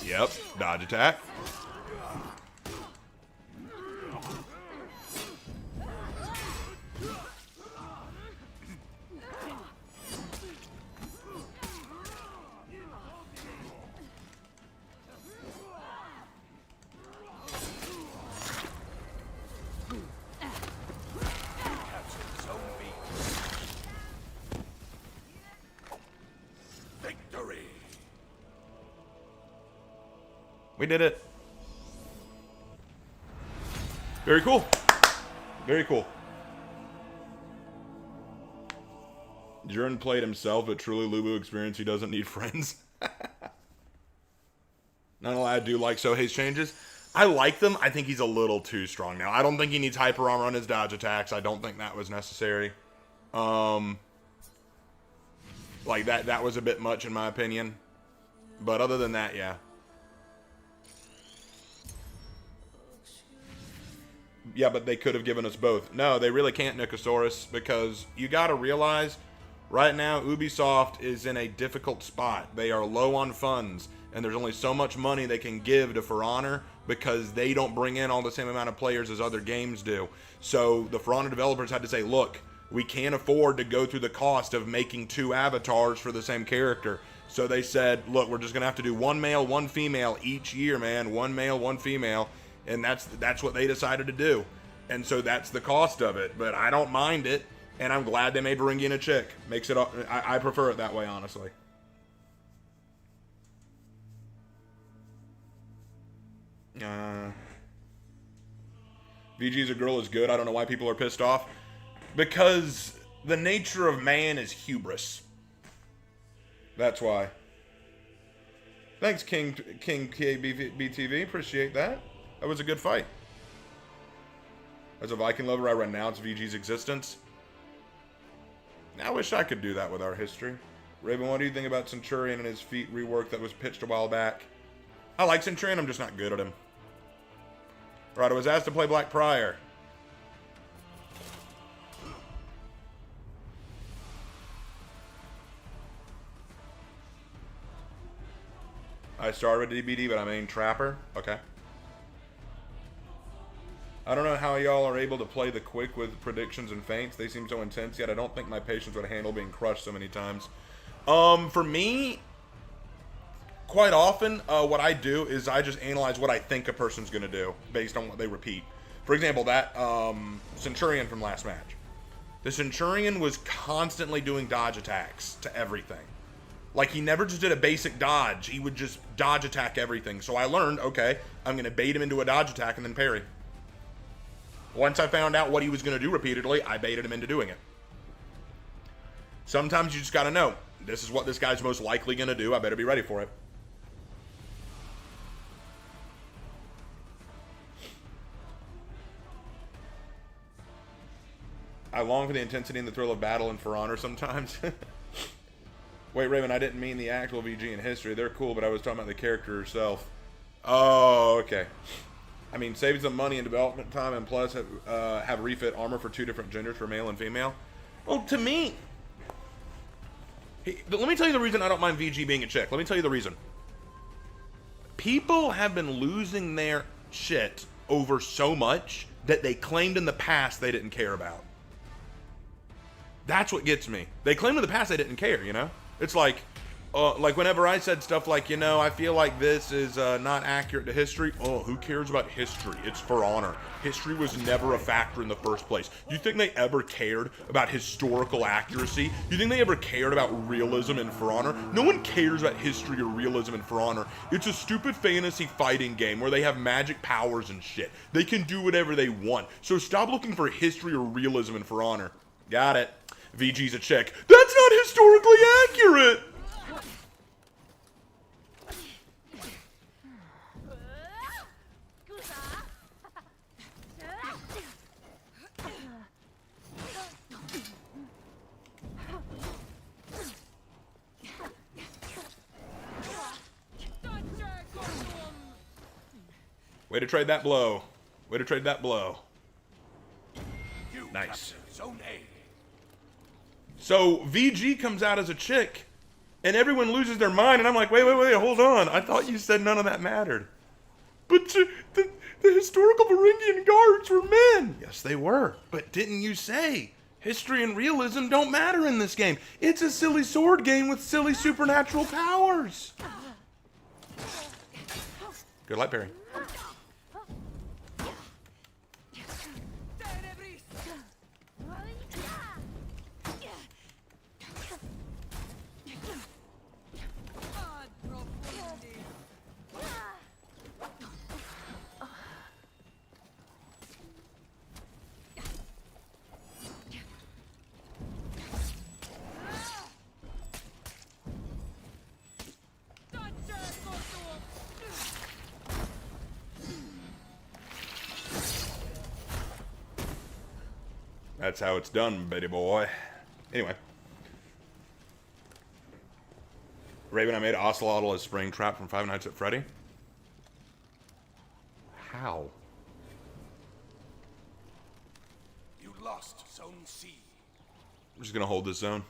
Yep. Dodge attack. We did it. Very cool. Very cool. Jiren played himself, but truly Lubu experience, he doesn't need friends. Not gonna lie, I do like Sohei's changes. I like them. I think he's a little too strong now. I don't think he needs hyper armor on his dodge attacks. I don't think that was necessary. Like that was a bit much in my opinion. But other than that, yeah. Yeah, but they could have given us both. No, they really can't, Nicosaurus, because you got to realize right now Ubisoft is in a difficult spot. They are low on funds, and there's only so much money they can give to For Honor because they don't bring in all the same amount of players as other games do. So the For Honor developers had to say, look, we can't afford to go through the cost of making 2 avatars for the same character. So they said, look, we're just going to have to do 1 male, 1 female each year, man. 1 male, 1 female. And that's what they decided to do. And so that's the cost of it. But I don't mind it. And I'm glad they made Varangian a chick. Makes it, I prefer it that way, honestly. VG's a girl is good. I don't know why people are pissed off. Because the nature of man is hubris. That's why. Thanks, King KBTV. Appreciate that. That was a good fight. As a Viking lover, I renounce VG's existence. I wish I could do that with our history. Raven, what do you think about Centurion and his feat rework that was pitched a while back? I like Centurion, I'm just not good at him. Alright, I was asked to play Black Prior. I started with DBD, but I main Trapper. Okay. I don't know how y'all are able to play the quick with predictions and feints. They seem so intense, yet I don't think my patience would handle being crushed so many times. For me, quite often, what I do is I just analyze what I think a person's going to do based on what they repeat. For example, that Centurion from last match. The Centurion was constantly doing dodge attacks to everything. Like, he never just did a basic dodge. He would just dodge attack everything. So I learned, okay, I'm going to bait him into a dodge attack and then parry. Once I found out what he was going to do repeatedly, I baited him into doing it. Sometimes you just got to know, this is what this guy's most likely going to do. I better be ready for it. I long for the intensity and the thrill of battle and For Honor sometimes. Wait, Raven, I didn't mean the actual VG in history. They're cool, but I was talking about the character herself. Oh, okay. I mean, saves them money and development time, and plus have refit armor for 2 different genders, for male and female. Well, to me, Let me tell you the reason I don't mind VG being a chick. Let me tell you the reason. People have been losing their shit over so much that they claimed in the past they didn't care about. That's what gets me. They claimed in the past they didn't care, you know? It's like whenever I said stuff like, you know, I feel like this is not accurate to history. Oh, who cares about history? It's For Honor. History was never a factor in the first place. You think they ever cared about historical accuracy? You think they ever cared about realism in For Honor? No one cares about history or realism in For Honor. It's a stupid fantasy fighting game where they have magic powers and shit. They can do whatever they want. So stop looking for history or realism in For Honor. Got it. VG's a chick. That's not historically accurate! Way to trade that blow. Way to trade that blow. You Nice. capture Zone A. So VG comes out as a chick, and everyone loses their mind, and I'm like, wait, hold on. I thought you said none of that mattered. But the historical Varangian guards were men. Yes, they were. But didn't you say history and realism don't matter in this game? It's a silly sword game with silly supernatural powers. Good light parry. That's how it's done, baby boy. Anyway. Raven, I made Ocelotl as Springtrap from Five Nights at Freddy. How? You lost Zone C. I'm just gonna hold this zone.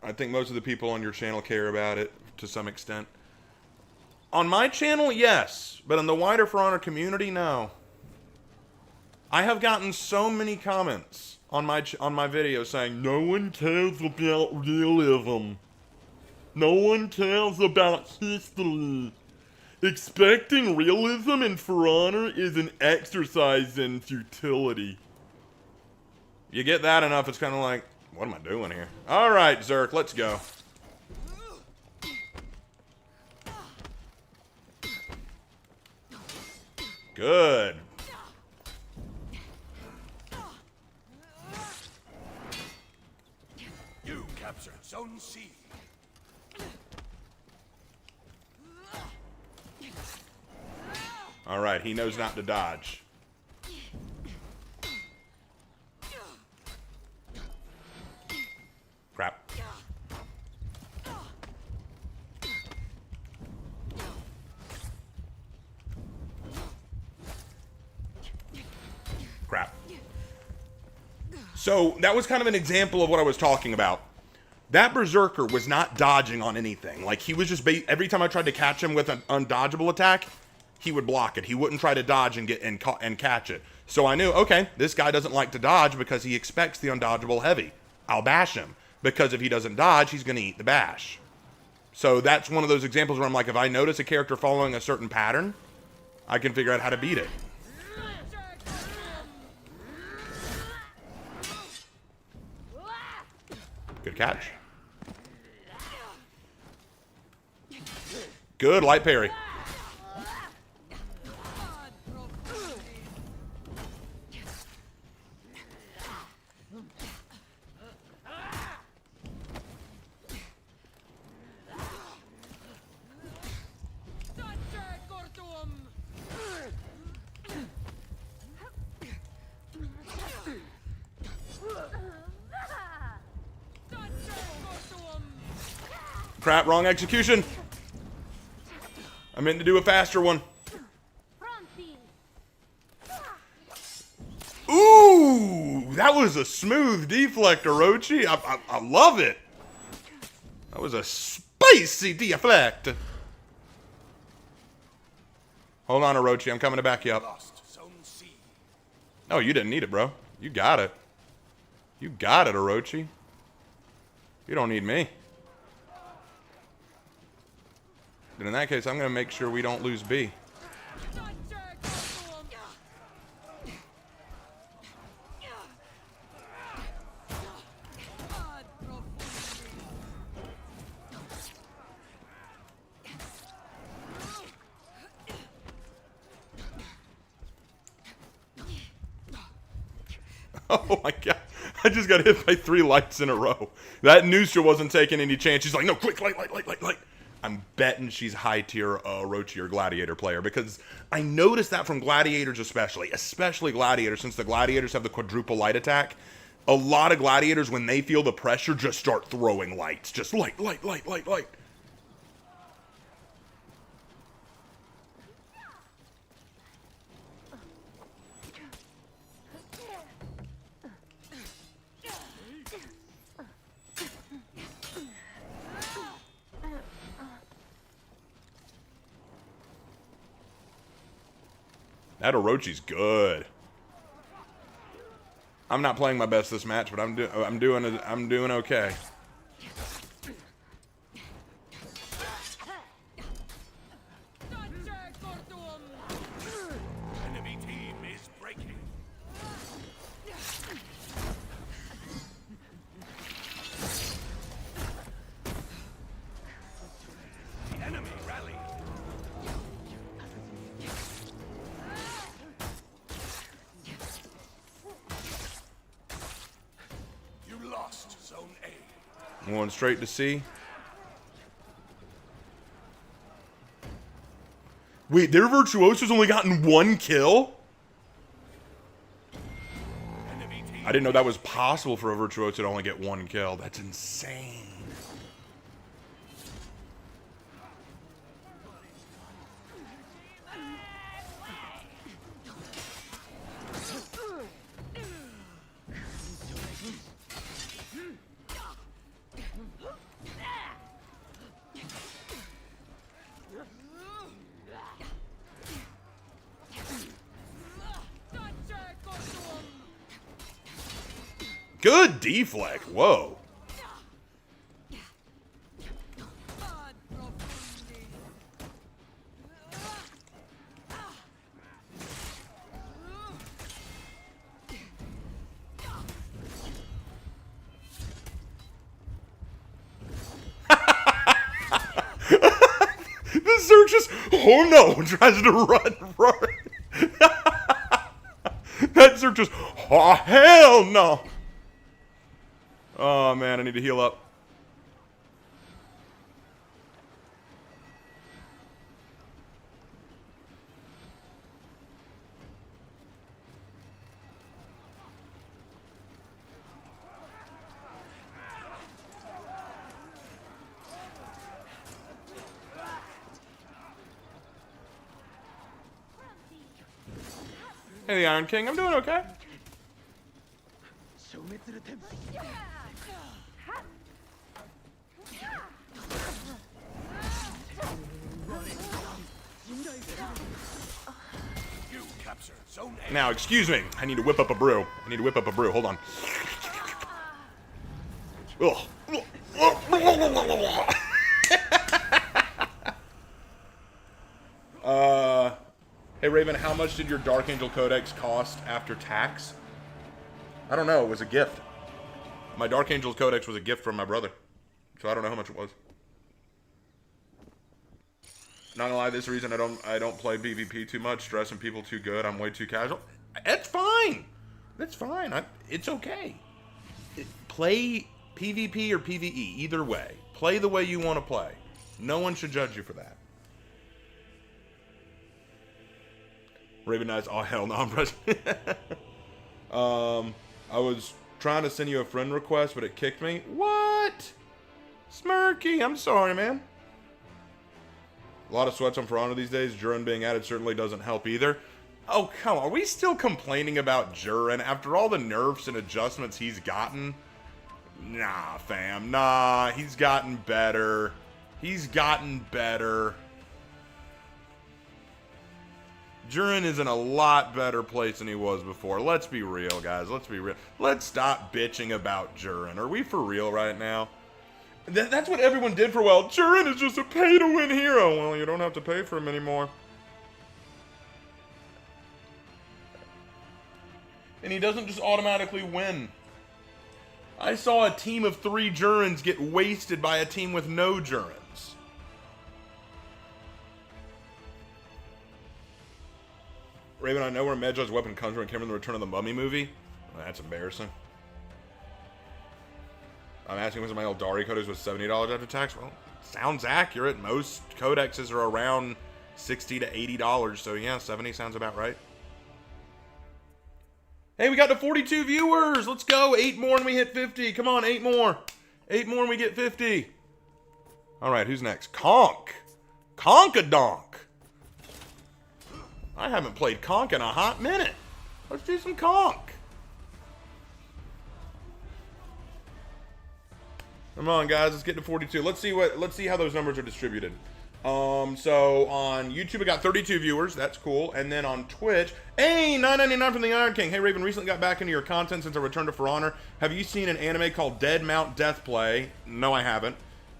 I think most of the people on your channel care about it to some extent. On my channel, yes. But in the wider For Honor community, no. I have gotten so many comments on my video saying, no one cares about realism. No one cares about history. Expecting realism in For Honor is an exercise in futility. You get that enough, it's kind of like, what am I doing here? Alright, Zerk, let's go. Good. You captured Zone C. Alright, he knows not to dodge. Crap. Crap. So, that was kind of an example of what I was talking about. That Berserker was not dodging on anything. Like, he was just every time I tried to catch him with an undodgeable attack, he would block it. He wouldn't try to dodge and and catch it. So I knew, okay, this guy doesn't like to dodge because he expects the undodgeable heavy. I'll bash him. Because if he doesn't dodge, he's going to eat the bash. So that's one of those examples where I'm like, if I notice a character following a certain pattern, I can figure out how to beat it. Good catch. Good light parry. Crap, wrong execution. I meant to do a faster one. Ooh, that was was a smooth deflect, Orochi. I love it. That was a spicy deflect. Hold on, Orochi. I'm coming to back you up. Lost Zone C. Oh, you didn't need it, bro. You got it. You got it, Orochi. You don't need me. Then in that case, I'm going to make sure we don't lose B. Oh my god. I just got hit by 3 lights in a row. That Nusha wasn't taking any chance. She's like, no, quick, light. I'm betting she's high tier Orochi or Gladiator player because I noticed that from Gladiators especially Gladiators, since the Gladiators have the quadruple light attack. A lot of Gladiators, when they feel the pressure, just start throwing lights. Just light. That Orochi's good. I'm not playing my best this match, but I'm doing okay. Enemy team is breaking. The enemy rally. You lost Zone A. I'm going straight to C. Wait, their Virtuoso's only gotten 1 kill? Enemy team. I didn't know that was possible for a Virtuoso to only get 1 kill. That's insane. Good deflect. Whoa. The Zerg just, oh no, tries to run. That Zerg just, oh hell no. Oh man, I need to heal up. Hey, the Iron King, I'm doing okay. You capture Zone A. Now, excuse me. I need to whip up a brew. Hold on. Hey Raven, how much did your Dark Angel Codex cost after tax? I don't know. It was a gift. My Dark Angel Codex was a gift from my brother, so I don't know how much it was. Not gonna lie, this is the reason I don't play PvP too much, stressing people too good. I'm way too casual. It's fine. That's fine. It's okay. Play PvP or PvE, either way. Play the way you want to play. No one should judge you for that. Raven Knights, oh hell no, I'm pressing. I was trying to send you a friend request, but it kicked me. What? Smirky, I'm sorry, man. A lot of sweats on For Honor these days. Jurin being added certainly doesn't help either. Oh, come on. Are we still complaining about Jurin after all the nerfs and adjustments he's gotten? Nah, fam. Nah, he's gotten better. He's gotten better. Jurin is in a lot better place than he was before. Let's be real, guys. Let's be real. Let's stop bitching about Jurin. Are we for real right now? That's what everyone did for a while. Jurin is just a pay-to-win hero. Well, you don't have to pay for him anymore. And he doesn't just automatically win. I saw a team of 3 Jurins get wasted by a team with no Jurins. Raven, I know where Medjay's weapon comes from. It came from the Return of the Mummy movie. Well, that's embarrassing. I'm asking was my Eldari codex was $70 after tax. Well, sounds accurate. Most codexes are around $60 to $80. So yeah, 70 sounds about right. Hey, we got to 42 viewers. Let's go. 8 more and we hit 50. Come on, 8 more. 8 more and we get 50. All right, who's next? Conk. Conkadonk. I haven't played Conk in a hot minute. Let's do some Conk. Come on, guys. Let's get to 42. Let's see how those numbers are distributed. So on YouTube, I got 32 viewers. That's cool. And then on Twitch, hey, $9.99 from the Iron King. Hey, Raven, recently got back into your content since I returned to For Honor. Have you seen an anime called Dead Mount Deathplay? No, I haven't.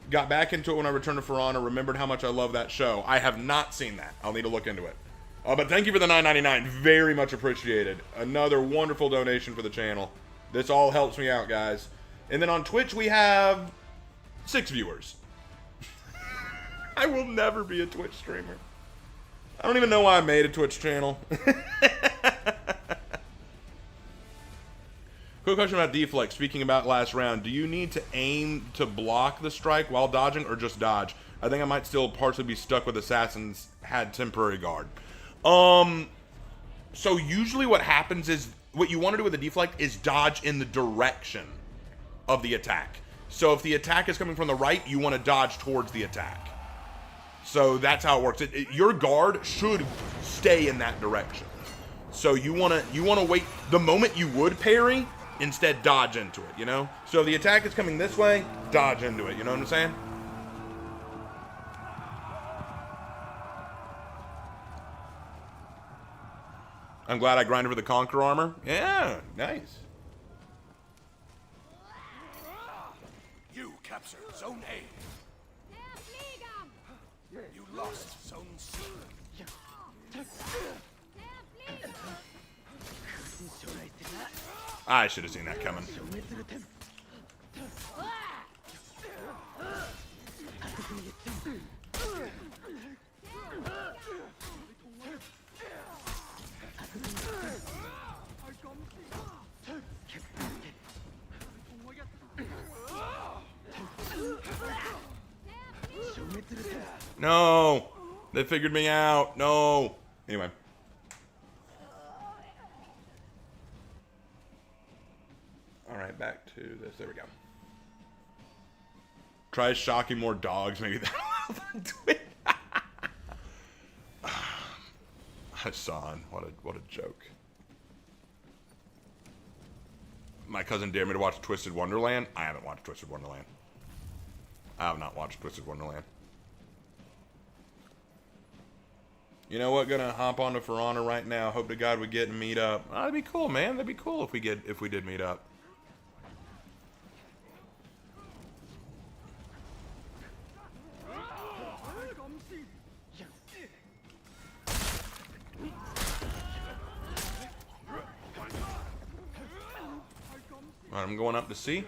Got back into it when I returned to For Honor. Remembered how much I love that show. I have not seen that. I'll need to look into it. But thank you for the $9.99. Very much appreciated. Another wonderful donation for the channel. This all helps me out, guys. And then on Twitch, we have 6 viewers. I will never be a Twitch streamer. I don't even know why I made a Twitch channel. Quick question about deflect. Speaking about last round, do you need to aim to block the strike while dodging or just dodge? I think I might still partially be stuck with Assassin's had temporary guard. So usually what happens is, what you want to do with the deflect is dodge in the direction of the attack. So if the attack is coming from the right, you want to dodge towards the attack. So that's how it works. Your guard should stay in that direction. So you want to wait. The moment you would parry, instead dodge into it, you know? So if the attack is coming this way, dodge into it, you know what I'm saying? I'm glad I grinded for the Conqueror armor. Yeah, nice. You captured Zone A. You lost Zone C. I should have seen that coming. No, they figured me out. No. Anyway. All right, back to this. There we go. Try shocking more dogs. Maybe that'll help do it. Hassan, what a joke. My cousin dared me to watch Twisted Wonderland. I haven't watched Twisted Wonderland. I have not watched Twisted Wonderland. You know what? Gonna hop onto For Honor right now. Hope to God we get and meet up. Oh, that'd be cool, man. That'd be cool if we did meet up. All right, I'm going up to C.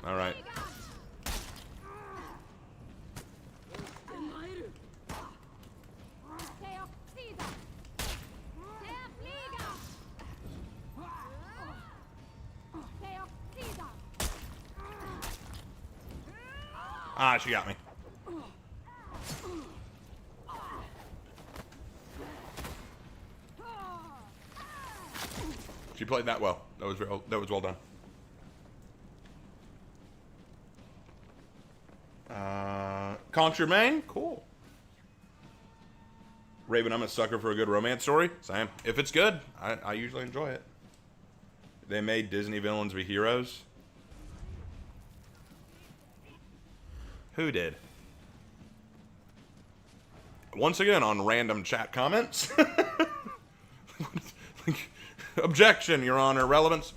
All right. Ah, she got me. She played that well. That was well done. Conch your main? Cool. Raven, I'm a sucker for a good romance story. Same. If it's good, I usually enjoy it. They made Disney villains be heroes. Who did? Once again, on random chat comments. Objection, Your Honor. Relevance.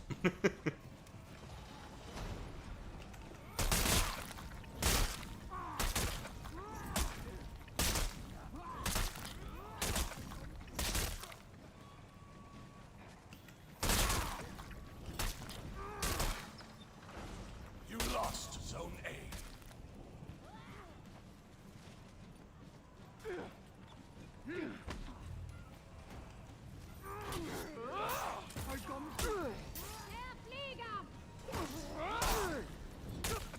You lost Zone A.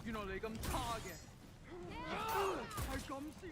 You know they come target. I come see.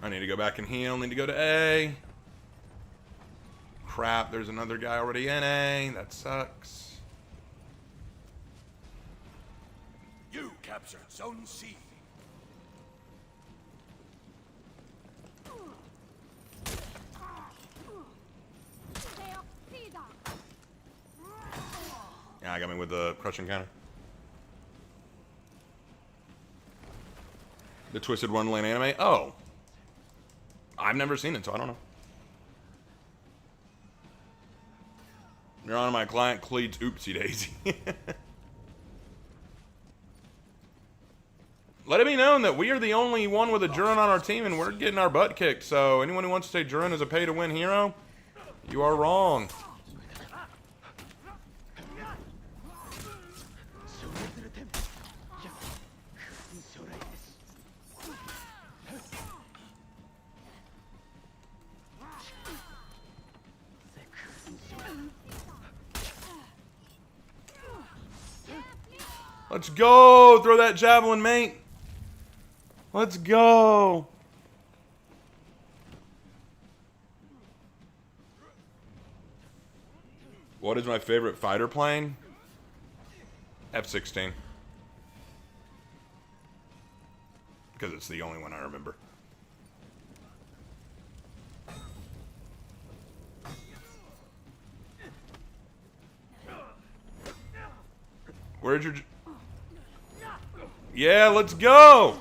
I need to go back and heal. Need to go to A. Crap, there's another guy already in A. That sucks. You captured Zone C. Yeah, I got me with the crushing counter. The Twisted Wonderland anime? Oh. I've never seen it, so I don't know. You're on my client Cleats Oopsie Daisy. Let it be known that we are the only one with a Jurin on our team, and we're getting our butt kicked. So anyone who wants to say Jurin is a pay-to-win hero, you are wrong. Let's go! Throw that javelin, mate! Let's go! What is my favorite fighter plane? F-16. Because it's the only one I remember. Where'd your... Yeah, let's go!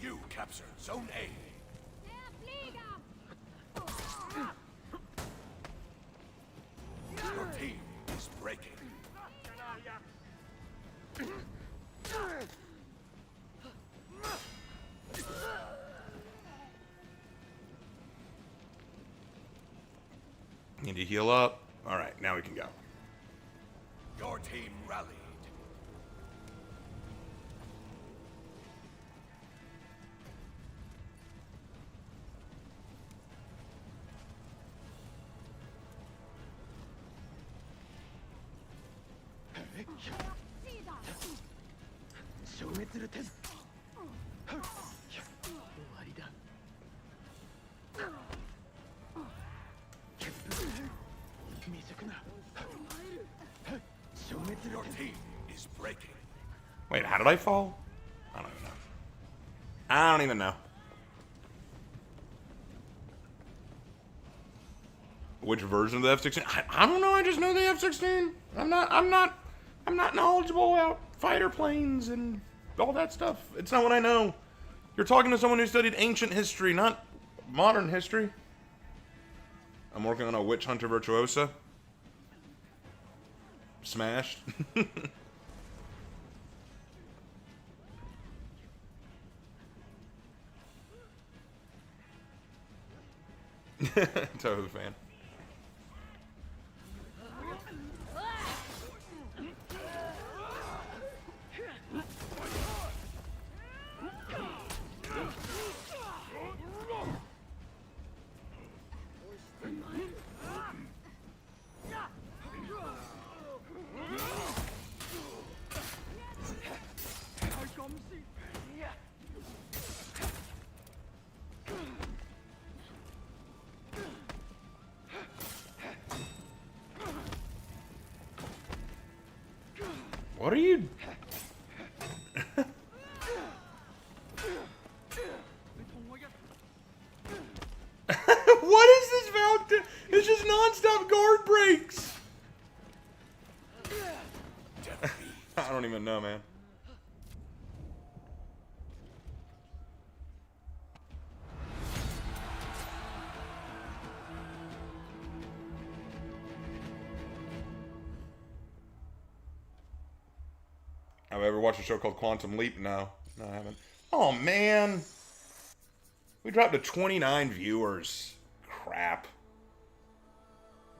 You captured Zone A. Your team is breaking. Need to heal up. Alright, now we can go. Your team rallied. Your team is breaking. Wait, how did I fall? I don't even know. I don't even know. Which version of the F-16? I don't know. I just know the F-16. I'm not knowledgeable about fighter planes and all that stuff. It's not what I know. You're talking to someone who studied ancient history, not modern history. I'm working on a Witch Hunter Virtuosa. smashed. Tohu fan. What are you? What is this Valk? It's just non-stop guard breaks. I don't even know, man. Have I ever watched a show called Quantum Leap? No. No, I haven't. Oh, man. We dropped to 29 viewers. Crap.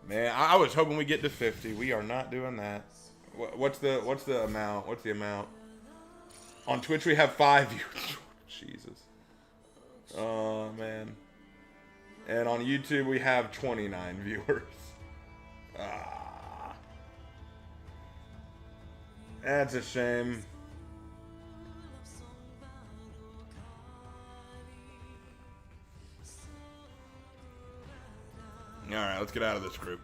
Man, I was hoping we'd get to 50. We are not doing that. What's the amount? What's the amount? On Twitch, we have 5 viewers. Jesus. Oh, man. And on YouTube, we have 29 viewers. Ah. That's a shame. Alright, let's get out of this group.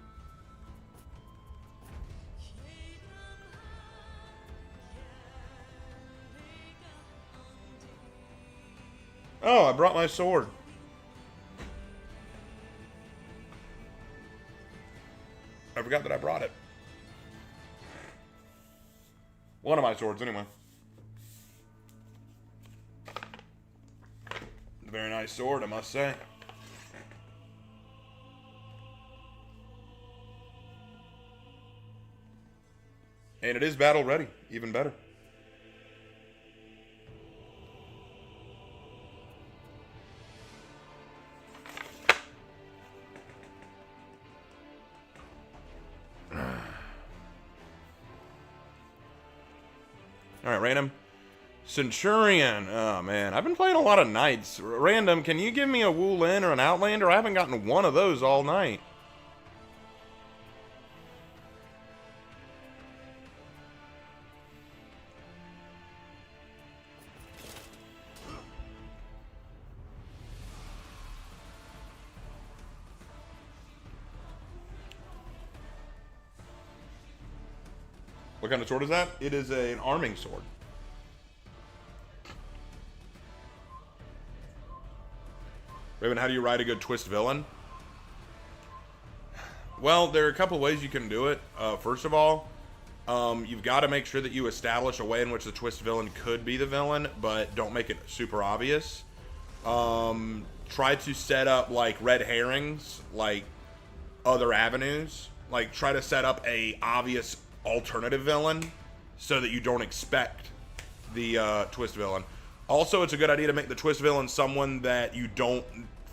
Oh, I brought my sword. I forgot that I brought it. One of my swords, anyway. Very nice sword, I must say. And it is battle ready, even better. Alright, random. Centurion. Oh, man. I've been playing a lot of knights. Random, can you give me a Wu Lin or an Outlander? I haven't gotten one of those all night. What kind of sword is that? It is an arming sword. Raven, how do you ride a good twist villain? Well, there are a couple ways you can do it. First of all, you've got to make sure that you establish a way in which the twist villain could be the villain, but don't make it super obvious. Try to set up like red herrings, like other avenues. Like try to set up a obvious alternative villain so that you don't expect the twist villain. Also, it's a good idea to make the twist villain someone that you don't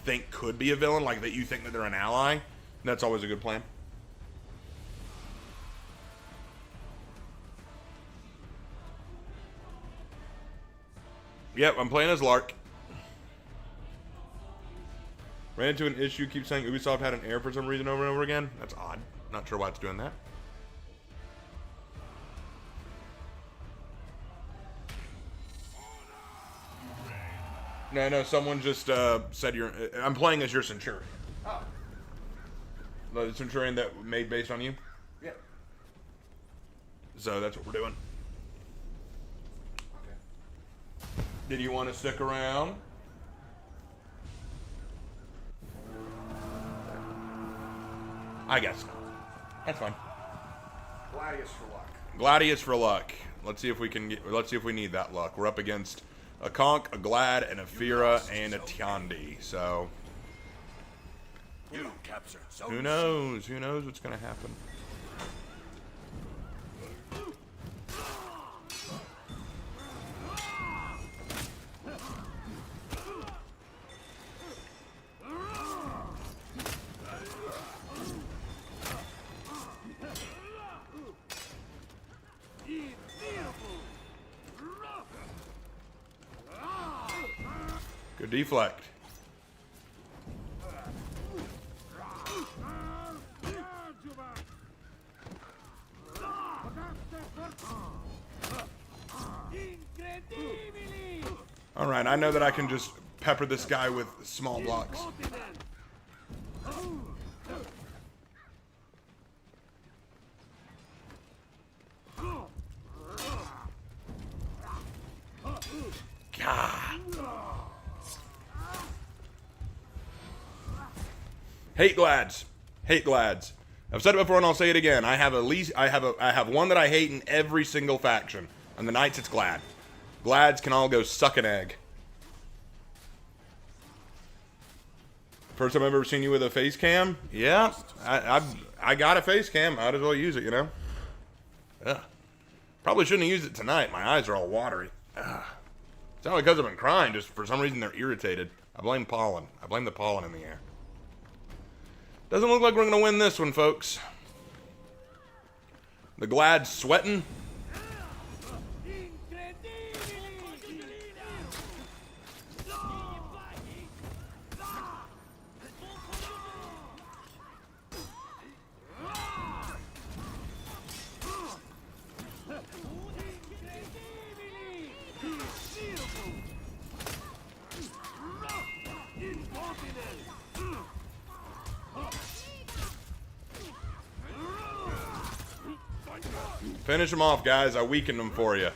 think could be a villain, like that you think that they're an ally. That's always a good plan. Yep, I'm playing as Lark. Ran into an issue, keep saying Ubisoft had an error for some reason over and over again. That's odd. Not sure why it's doing that. No, someone just said I'm playing as your Centurion. Oh. The Centurion that made based on you? Yeah. So that's what we're doing. Okay. Did you want to stick around? I guess not. That's fine. Gladius for luck. Gladius for luck. Let's see if we can get. Let's see if we need that luck. We're up against a Conk, a Glad, and a Fira, and a Tiandi. So You captured zone who knows? Who knows what's gonna happen? deflect. Alright, I know that I can just pepper this guy with small blocks. God. Hate Glads. Hate Glads. I've said it before and I'll say it again. I have one that I hate in every single faction. On the Knights, it's Glad. Glads can all go suck an egg. First time I've ever seen you with a face cam? Yeah, I got a face cam. Might as well use it, you know? Ugh. Probably shouldn't have used it tonight. My eyes are all watery. Ugh. It's not because I've been crying. Just for some reason they're irritated. I blame pollen. I blame the pollen in the air. Doesn't look like we're going to win this one, folks. The Glad's sweating. Finish them off, guys. I weakened them for you.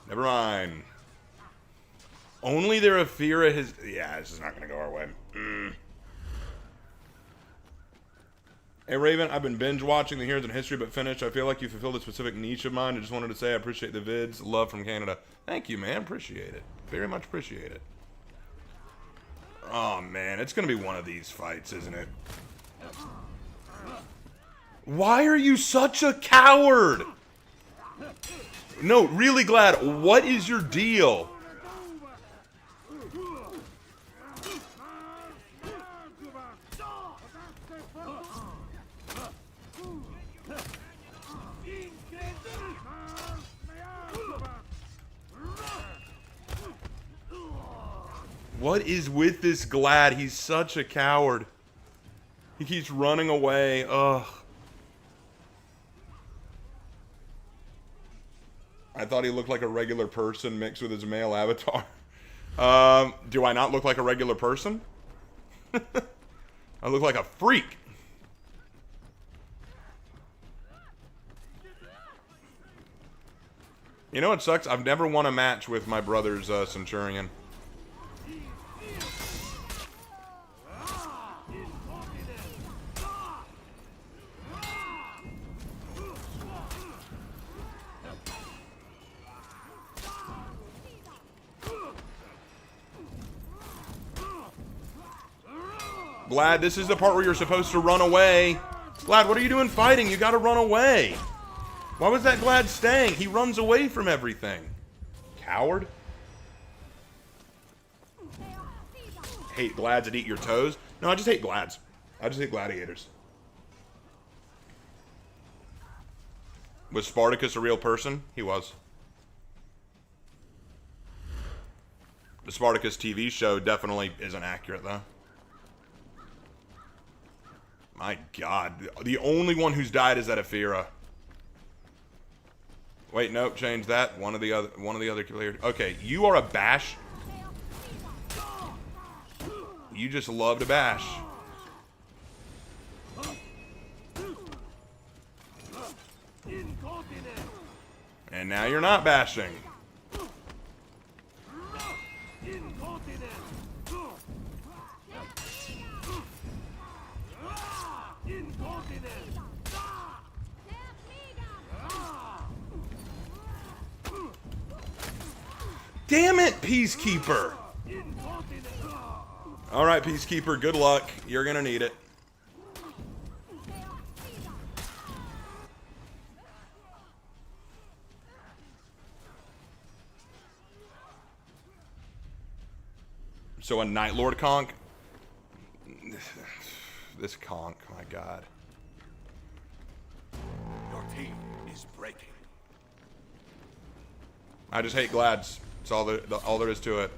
Never mind. Only their Aphira has... Yeah, this is not going to go our way. Hey, Raven, I've been binge watching the Heroes in History but finished. I feel like you fulfilled a specific niche of mine. I just wanted to say I appreciate the vids. Love from Canada. Thank you, man. Appreciate it. Very much appreciate it. Oh, man. It's going to be one of these fights, isn't it? Why are you such a coward? No, really Glad. What is your deal? What is with this Glad? He's such a coward. He keeps running away. Ugh. I thought he looked like a regular person mixed with his male avatar. Do I not look like a regular person? I look like a freak. You know what sucks? I've never won a match with my brother's Centurion. Glad, this is the part where you're supposed to run away. Glad, what are you doing fighting? You gotta run away. Why was that Glad staying? He runs away from everything. Coward. Hate Glads that eat your toes? No, I just hate Glads. I just hate gladiators. Was Spartacus a real person? He was. The Spartacus TV show definitely isn't accurate, though. My God, the only one who's died is that Aphira. Wait, nope, change that. One of the other players. Okay, you are a bash. You just love to bash. And now you're not bashing. Damn it, Peacekeeper! Alright, Peacekeeper, good luck. You're gonna need it. So a Night Lord conk? This conk, my God. Your team is breaking. I just hate glads. That's all there is to it.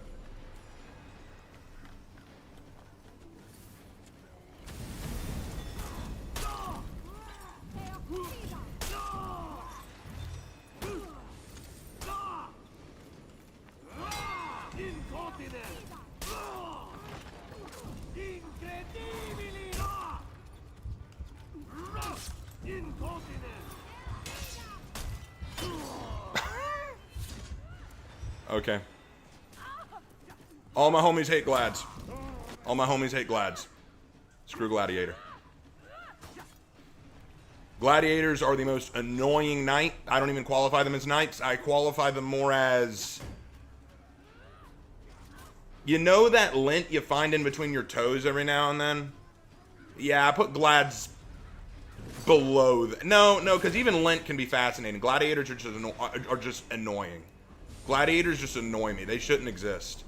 Okay. All my homies hate glads. All my homies hate glads. Screw Gladiator. Gladiators are the most annoying knight. I don't even qualify them as knights. I qualify them more as... You know that lint you find in between your toes every now and then? Yeah, I put glads below that. No, because even lint can be fascinating. Gladiators are just annoying. Gladiators just annoy me. They shouldn't exist.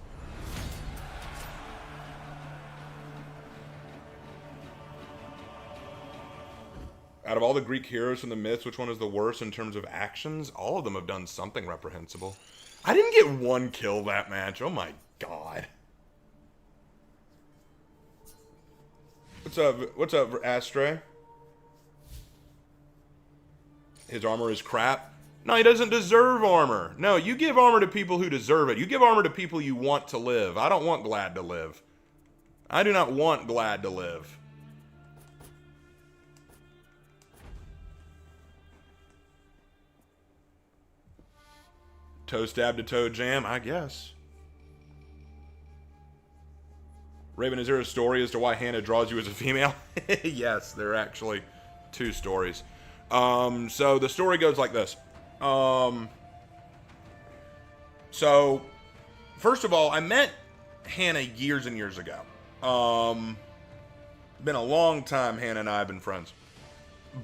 Out of all the Greek heroes from the myths, which one is the worst in terms of actions? All of them have done something reprehensible. I didn't get one kill that match. Oh my god. What's up? What's up, Astray? His armor is crap. No, he doesn't deserve armor. No, you give armor to people who deserve it. You give armor to people you want to live. I don't want Glad to live. I do not want Glad to live. Toe stab to toe jam, I guess. Raven, is there a story as to why Hannah draws you as a female? Yes, there are actually 2 stories. So the story goes like this. So, first of all, I met Hannah years and years ago. Been a long time Hannah and I have been friends.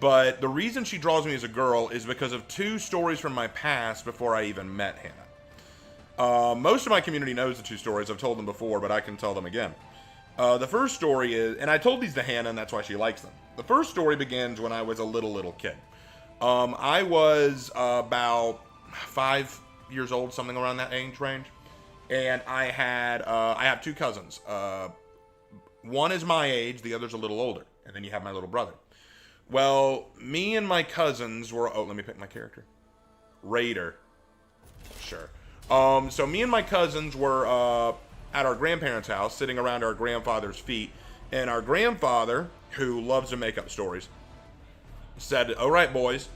But the reason she draws me as a girl is because of 2 stories from my past before I even met Hannah. Most of my community knows the 2 stories. I've told them before, but I can tell them again. The first story is, and I told these to Hannah, and that's why she likes them. The first story begins when I was a little kid. I was about 5 years old, something around that age range, and I have 2 cousins. One is my age, the other's a little older, and then you have my little brother. Well, me and my cousins were... Oh, let me pick my character. Raider. Sure. So me and my cousins were at our grandparents' house, sitting around our grandfather's feet, and our grandfather, who loves to make up stories, said, "All right, boys,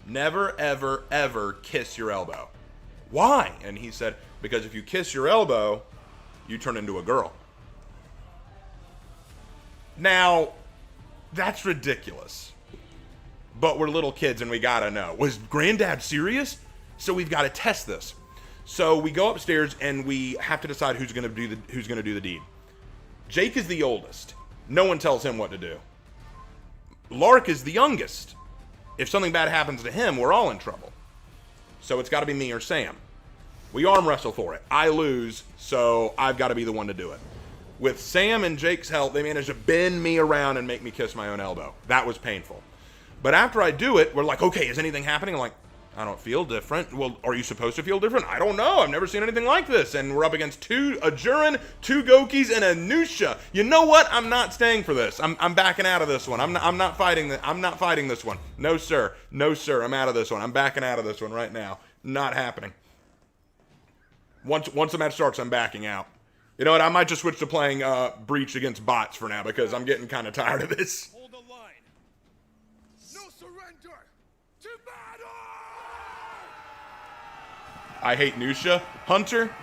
never, ever, ever kiss your elbow." Why? And he said, because if you kiss your elbow, you turn into a girl. Now, that's ridiculous. But we're little kids and we gotta know. Was Granddad serious? So we've got to test this. So we go upstairs and we have to decide who's gonna do the deed. Jake is the oldest. No one tells him what to do. Lark is the youngest. If something bad happens to him, we're all in trouble. So it's got to be me or Sam. We arm wrestle for it. I lose, so I've got to be the one to do it. With Sam and Jake's help, they managed to bend me around and make me kiss my own elbow. That was painful. But after I do it, we're like, okay, is anything happening? I'm like, I don't feel different. Well, are you supposed to feel different? I don't know. I've never seen anything like this. And we're up against a Jurin, 2 Gokis, and a Nusha. You know what? I'm not staying for this. I'm backing out of this one. I'm not fighting this one. No, sir. No, sir. I'm out of this one. I'm backing out of this one right now. Not happening. Once the match starts, I'm backing out. You know what? I might just switch to playing Breach against bots for now because I'm getting kind of tired of this. Hold the line. No surrender to battle. I hate Nusha. Hunter,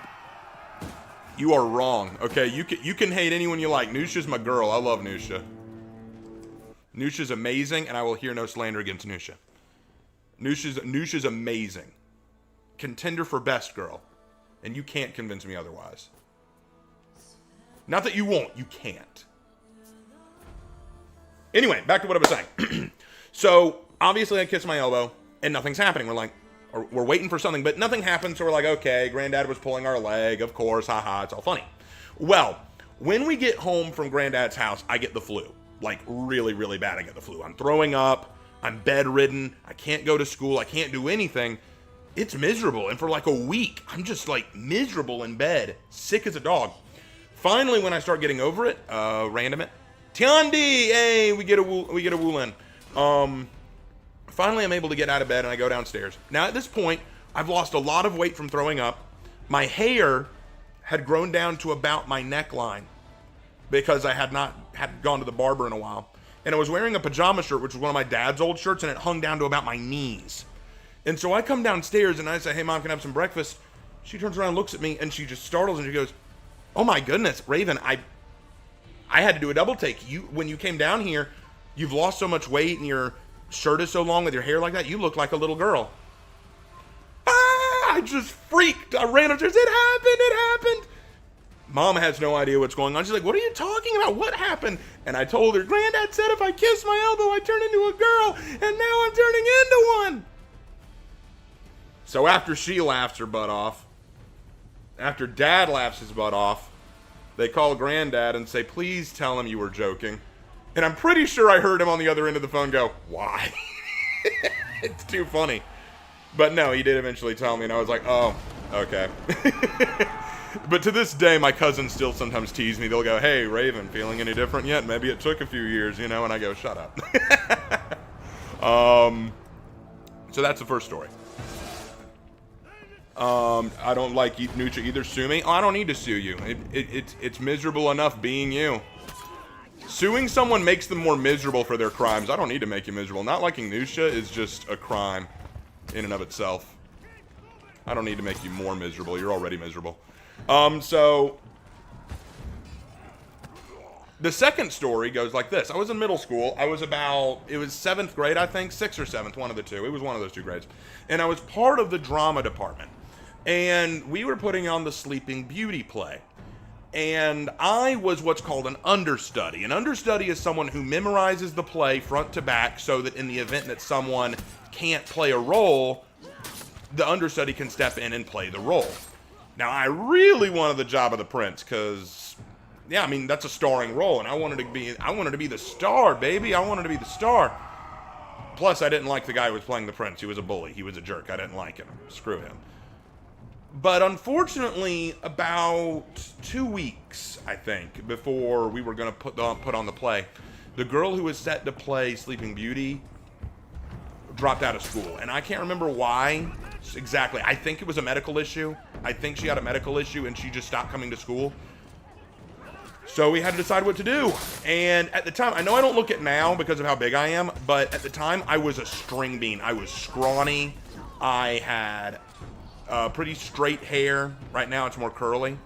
you are wrong. Okay, you can hate anyone you like. Nusha's my girl. I love Nusha. Nusha's amazing, and I will hear no slander against Nusha. Nusha's amazing. Contender for best girl. And you can't convince me otherwise. Not that you won't, you can't. Anyway, back to what I was saying. So, obviously I kiss my elbow, and nothing's happening. We're waiting for something, but nothing happens, so we're like, okay, Granddad was pulling our leg, of course, haha, it's all funny. Well, when we get home from Granddad's house, I get the flu. Like, really, really bad, I get the flu. I'm throwing up, I'm bedridden, I can't go to school, I can't do anything. it's miserable. And for like a week, I'm just like miserable in bed, sick as a dog. Finally, when I start getting over it, random it, Tiandi, hey, we get a Wulin. Finally, I'm able to get out of bed and I go downstairs. Now at this point, I've lost a lot of weight from throwing up. My hair had grown down to about my neckline because I hadn't gone to the barber in a while. And I was wearing a pajama shirt, which was one of my dad's old shirts, and it hung down to about my knees. And so I come downstairs and I say, hey, Mom, can I have some breakfast? She turns around and looks at me and she just startles and she goes, oh my goodness, Raven, I had to do a double take. When you came down here, you've lost so much weight and your shirt is so long with your hair like that, you look like a little girl. I just freaked. I ran upstairs. It happened. Mom has no idea what's going on. She's like, what are you talking about? What happened? And I told her, Granddad said if I kiss my elbow, I turn into a girl, and now I'm turning into one. So after she laughs her butt off, after Dad laughs his butt off, they call Granddad and say, please tell him you were joking. And I'm pretty sure I heard him on the other end of the phone go, why? It's too funny. But no, he did eventually tell me, and I was like, oh, okay. But to this day, my cousins still sometimes tease me. They'll go, hey, Raven, feeling any different yet? Maybe it took a few years, and I go, shut up. So that's the first story. I don't like Nucha either. Sue me. Oh, I don't need to sue you. It's miserable enough being you. Suing someone makes them more miserable for their crimes. I don't need to make you miserable. Not liking Nucha is just a crime in and of itself. I don't need to make you more miserable. You're already miserable. So the second story goes like this. I was in middle school. It was 7th grade, I think, 6th or 7th, one of the two. It was one of those two grades. And I was part of the drama department. And we were putting on the Sleeping Beauty play. And I was what's called an understudy. An understudy is someone who memorizes the play front to back so that in the event that someone can't play a role, the understudy can step in and play the role. Now, I really wanted the job of the prince because, yeah, I mean, that's a starring role, and I wanted to be the star, baby. I wanted to be the star. Plus, I didn't like the guy who was playing the prince. He was a bully. He was a jerk. I didn't like him. Screw him. But unfortunately, about 2 weeks, I think, before we were going to put on the play, the girl who was set to play Sleeping Beauty dropped out of school. And I can't remember why exactly. I think it was a medical issue. I think she had a medical issue and she just stopped coming to school. So we had to decide what to do. And at the time, I know I don't look it now because of how big I am, but at the time, I was a string bean. I was scrawny. I had pretty straight hair. Right now, it's more curly.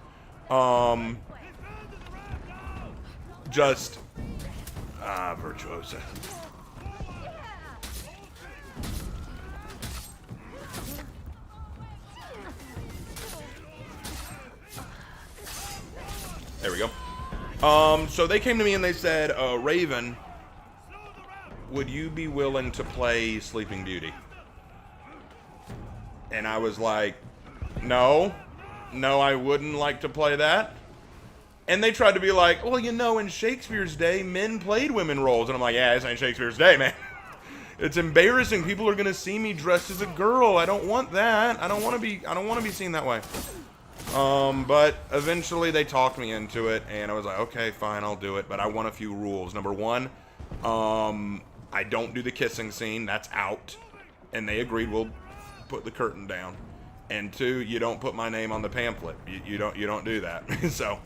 Virtuosa. There we go. So they came to me and they said, Raven, would you be willing to play Sleeping Beauty? And I was like, no, I wouldn't like to play that. And they tried to be like, well, in Shakespeare's day, men played women roles. And I'm like, yeah, this ain't Shakespeare's day, man. It's embarrassing. People are going to see me dressed as a girl. I don't want that. I don't want to be seen that way. But eventually they talked me into it, and I was like, okay, fine, I'll do it. But I want a few rules. Number one, I don't do the kissing scene. That's out. And they agreed we'll put the curtain down. And two, you don't put my name on the pamphlet. You don't do that. So,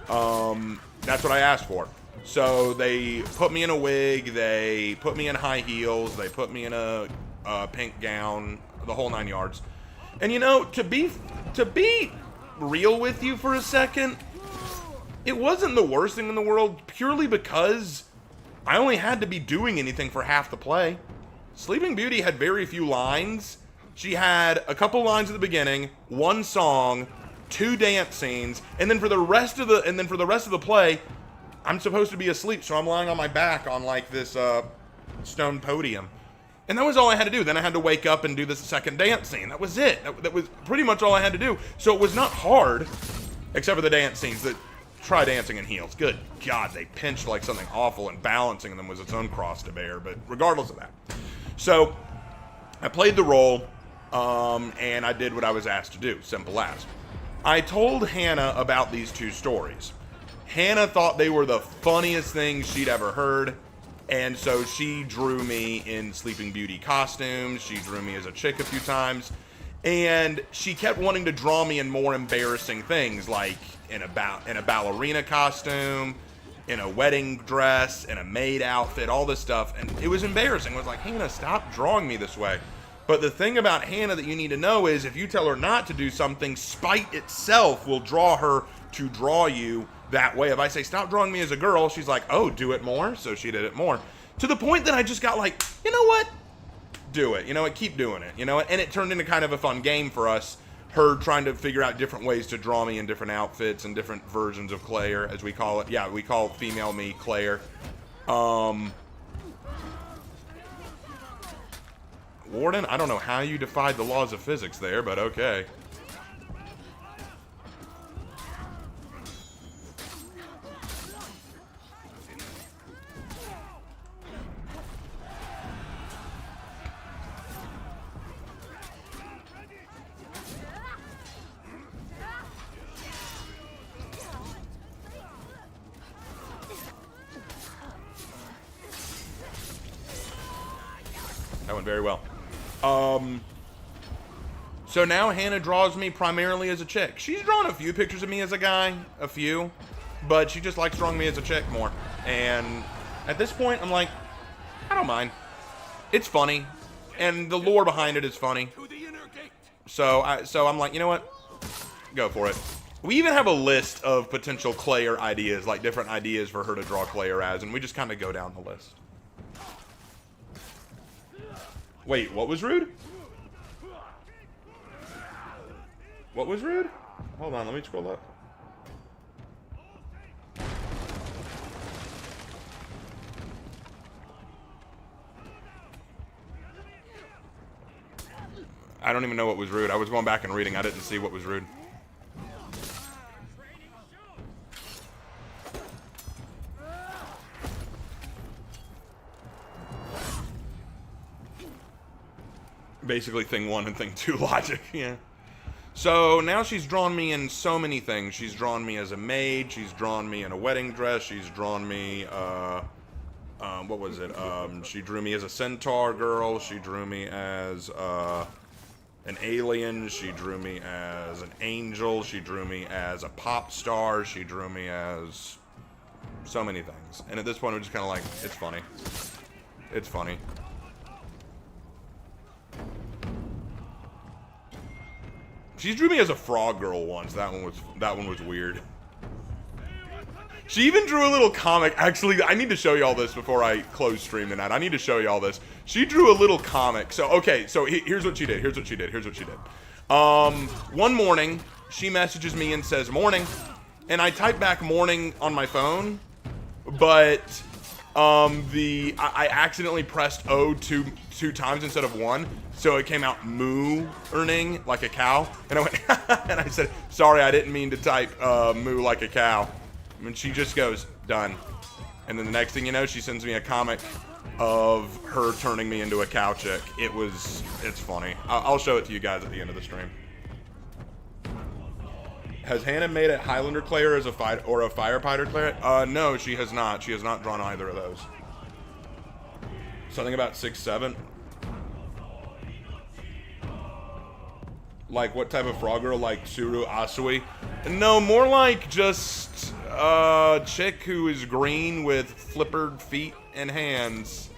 that's what I asked for. So they put me in a wig. They put me in high heels. They put me in a pink gown, the whole 9 yards. And to be real with you for a second, it wasn't the worst thing in the world purely because I only had to be doing anything for half the play. Sleeping Beauty had very few lines. She had a couple lines at the beginning, one song, 2 dance scenes, and then for the rest of the play, I'm supposed to be asleep, so I'm lying on my back on like this stone podium. And that was all I had to do. Then I had to wake up and do the second dance scene. That was it. That was pretty much all I had to do. So it was not hard, except for the dance scenes. Try dancing in heels. Good God, they pinched like something awful, and balancing them was its own cross to bear. But regardless of that. So I played the role. And I did what I was asked to do. Simple as. I told Hannah about these two stories. Hannah thought they were the funniest things she'd ever heard, and so she drew me in Sleeping Beauty costumes. She drew me as a chick a few times, and she kept wanting to draw me in more embarrassing things, like in a ballerina costume, in a wedding dress, in a maid outfit, all this stuff, and it was embarrassing. I was like, Hannah, stop drawing me this way. But the thing about Hannah that you need to know is if you tell her not to do something, spite itself will draw her to draw you that way. If I say, stop drawing me as a girl, she's like, oh, do it more? So she did it more. To the point that I just got like, you know what? Do it. You know what? Keep doing it. You know what? And it turned into kind of a fun game for us. Her trying to figure out different ways to draw me in different outfits and different versions of Claire, as we call it. Yeah, we call female me Claire. Warden, I don't know how you defied the laws of physics there, but okay. That went very well. So now Hannah draws me primarily as a chick. She's drawn a few pictures of me as a guy, a few, but she just likes drawing me as a chick more. And at this point, I'm like, I don't mind. It's funny, and the lore behind it is funny. So I'm like, you know what? Go for it. We even have a list of potential Claire ideas, like different ideas for her to draw Claire as, and we just kind of go down the list. Wait, what was rude? What was rude? Hold on, let me scroll up. I don't even know what was rude. I was going back and reading. I didn't see what was rude. Basically thing 1 and thing 2 logic, yeah. So now she's drawn me in so many things. She's drawn me as a maid. She's drawn me in a wedding dress. She's drawn me, what was it? She drew me as a centaur girl. She drew me as an alien. She drew me as an angel. She drew me as a pop star. She drew me as so many things. And at this point, we're just kind of like, it's funny. It's funny. She drew me as a frog girl once. That one was weird. She even drew a little comic. Actually, I need to show you all this before I close stream tonight. I need to show you all this. She drew a little comic. So, okay, so here's what she did. Here's what she did. Here's what she did. One morning, she messages me and says, morning. And I type back morning on my phone, but I accidentally pressed O two times instead of one. So it came out moo-erning, like a cow. And I went, and I said, sorry, I didn't mean to type moo like a cow. And she just goes, done. And then the next thing you know, she sends me a comic of her turning me into a cow chick. It's funny. I'll show it to you guys at the end of the stream. Has Hannah made a Highlander Claire as a firefighter Claire? No, she has not. She has not drawn either of those. Something about 6'7". Like, what type of frog girl? Like Suru Asui? No, more like just a chick who is green with flippered feet and hands.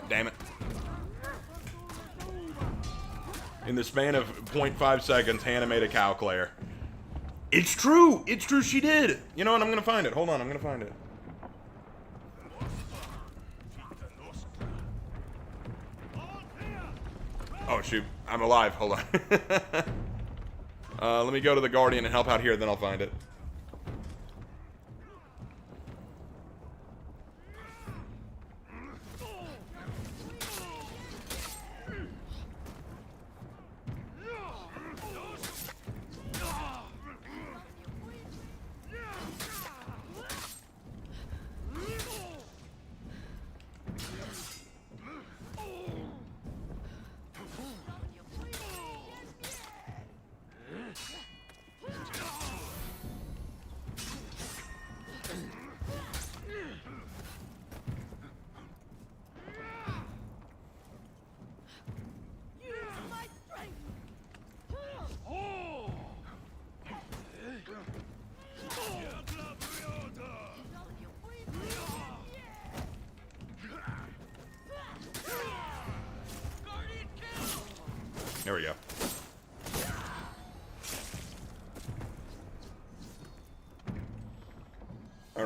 Damn it. In the span of 0.5 seconds, Hannah made a cow Claire. It's true! It's true, she did! You know what? I'm gonna find it. Hold on, I'm gonna find it. Oh, shoot. I'm alive. Hold on. Let me go to the Guardian and help out here, then I'll find it.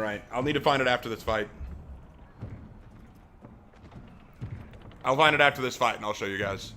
Alright, I'll need to find it after this fight. I'll find it after this fight and I'll show you guys.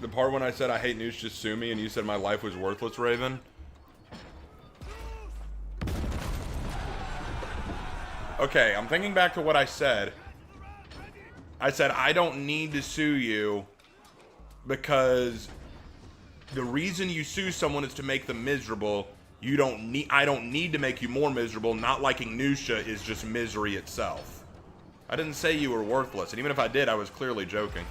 The part when I said I hate Noosh, just sue me, and you said my life was worthless, Raven. Okay, I'm thinking back to what I said. I said I don't need to sue you because the reason you sue someone is to make them miserable. I don't need to make you more miserable. Not liking Nusha is just misery itself. I didn't say you were worthless, and even if I did, I was clearly joking.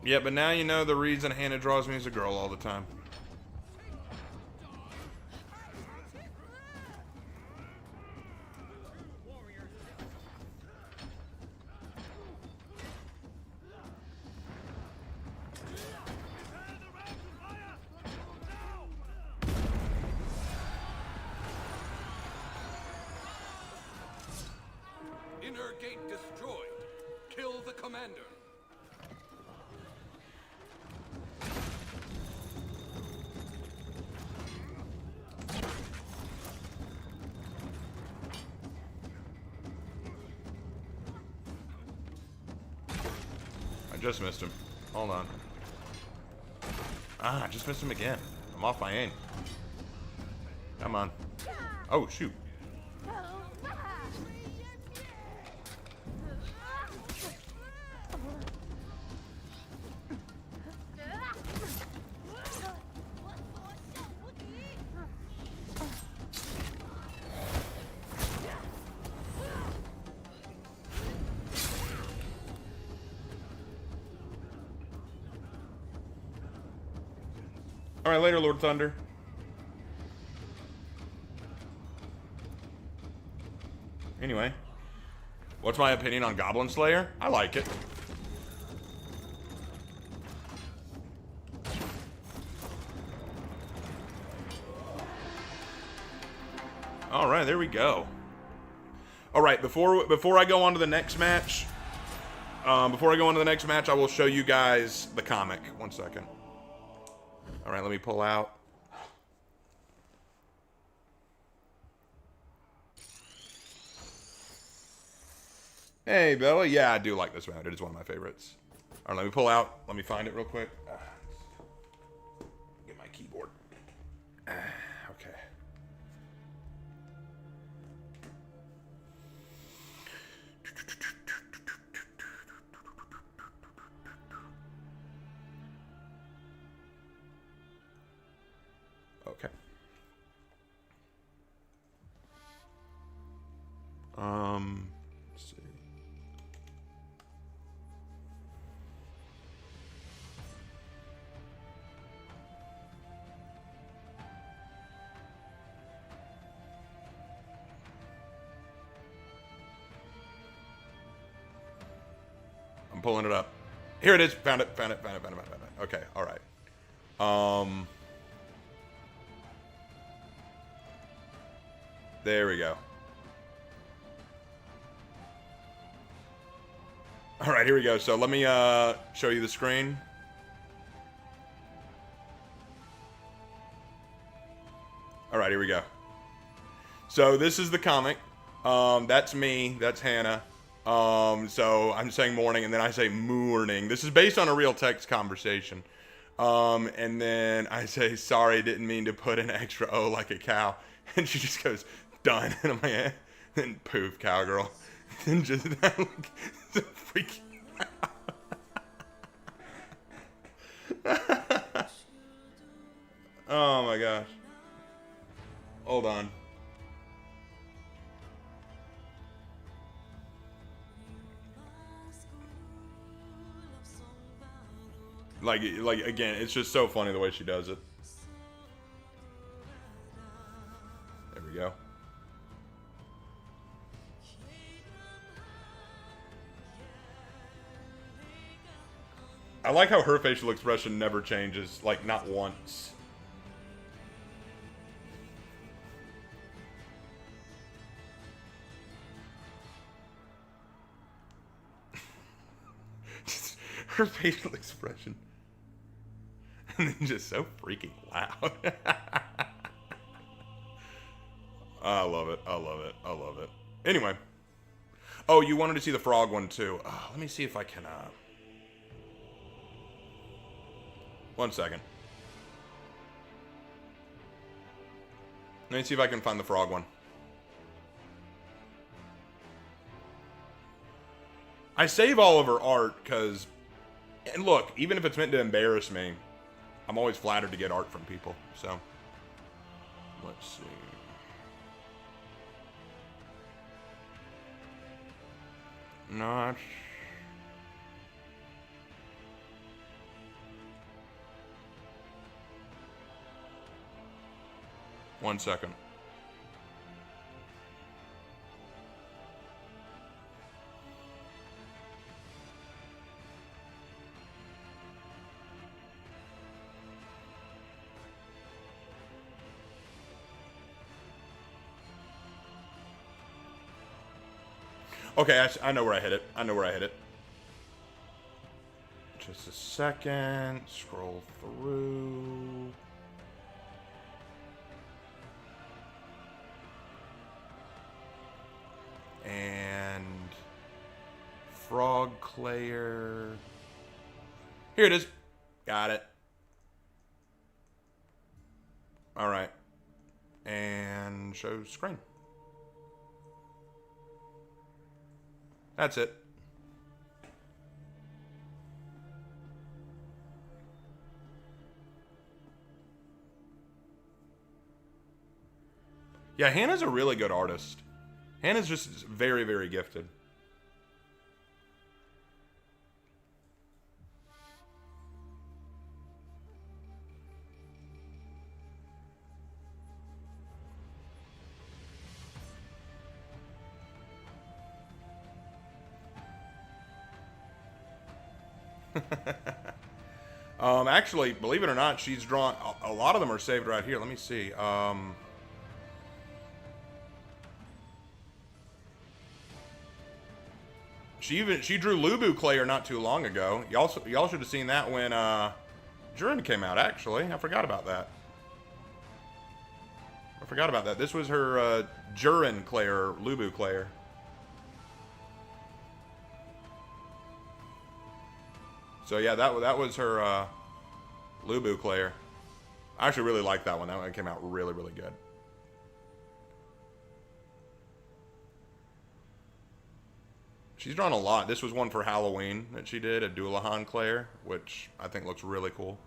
Yeah, but now you know the reason Hannah draws me as a girl all the time. Inner gate destroyed. Kill the commander. I just missed him. Hold on. Ah, I just missed him again. I'm off my aim. Come on. Oh, shoot. Alright, later, Lord Thunder. Anyway. What's my opinion on Goblin Slayer? I like it. Alright, there we go. Alright, before I go on to the next match, I will show you guys the comic. One second. Alright, let me pull out. Hey, Bella. Yeah, I do like this map. It is one of my favorites. Alright, let me pull out. Let me find it real quick. Get my keyboard. Okay. Okay. Let's see. I'm pulling it up. Here it is. Found it. Okay. All right. There we go. All right, here we go. So let me show you the screen. All right, here we go. So this is the comic. That's me. That's Hannah. So I'm saying morning, and then I say morning. This is based on a real text conversation. And then I say, sorry, didn't mean to put an extra O like a cow. And she just goes, done. And I'm like, eh. And poof, cowgirl. And just so freaking oh my gosh. Hold on. Like again, it's just so funny the way she does it. There we go. I like how her facial expression never changes, like not once. Her facial expression. And then just so freaking loud. I love it. I love it. I love it. Anyway. Oh, you wanted to see the frog one too. Let me see if I can, 1 second. Let me see if I can find the frog one. I save all of her art because, and look, even if it's meant to embarrass me, I'm always flattered to get art from people. So, let's see. Not. 1 second. Okay, I know where I hit it. I know where I hit it. Just a second. Scroll through. And Frog Clayer. Here it is. Got it. All right. And show screen. That's it. Yeah, Hannah's a really good artist. Hannah's just very, very gifted. Actually, believe it or not, she's drawn a lot of them are saved right here. Let me see. She drew Lubu Clayer not too long ago. Y'all should have seen that when Jurin came out. Actually, I forgot about that. This was her Jurin Clayer, Lubu Clayer. So yeah, that was her Lubu Clayer. I actually really like that one. That one came out really, really good. She's drawn a lot. This was one for Halloween that she did, a Dullahan Clayer, which I think looks really cool.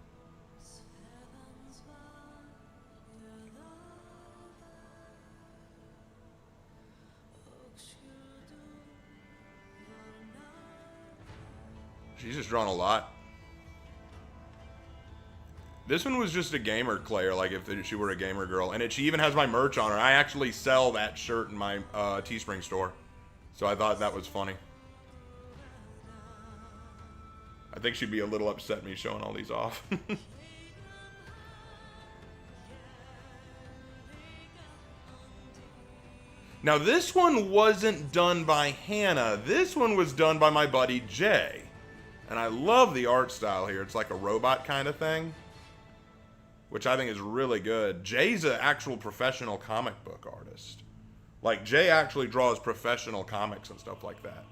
She's just drawn a lot. This one was just a gamer Clayer, like if she were a gamer girl. And she even has my merch on her. I actually sell that shirt in my Teespring store. So I thought that was funny. I think she'd be a little upset me showing all these off. Now this one wasn't done by Hannah. This one was done by my buddy Jay. And I love the art style here. It's like a robot kind of thing, which I think is really good. Jay's an actual professional comic book artist. Like, Jay actually draws professional comics and stuff like that.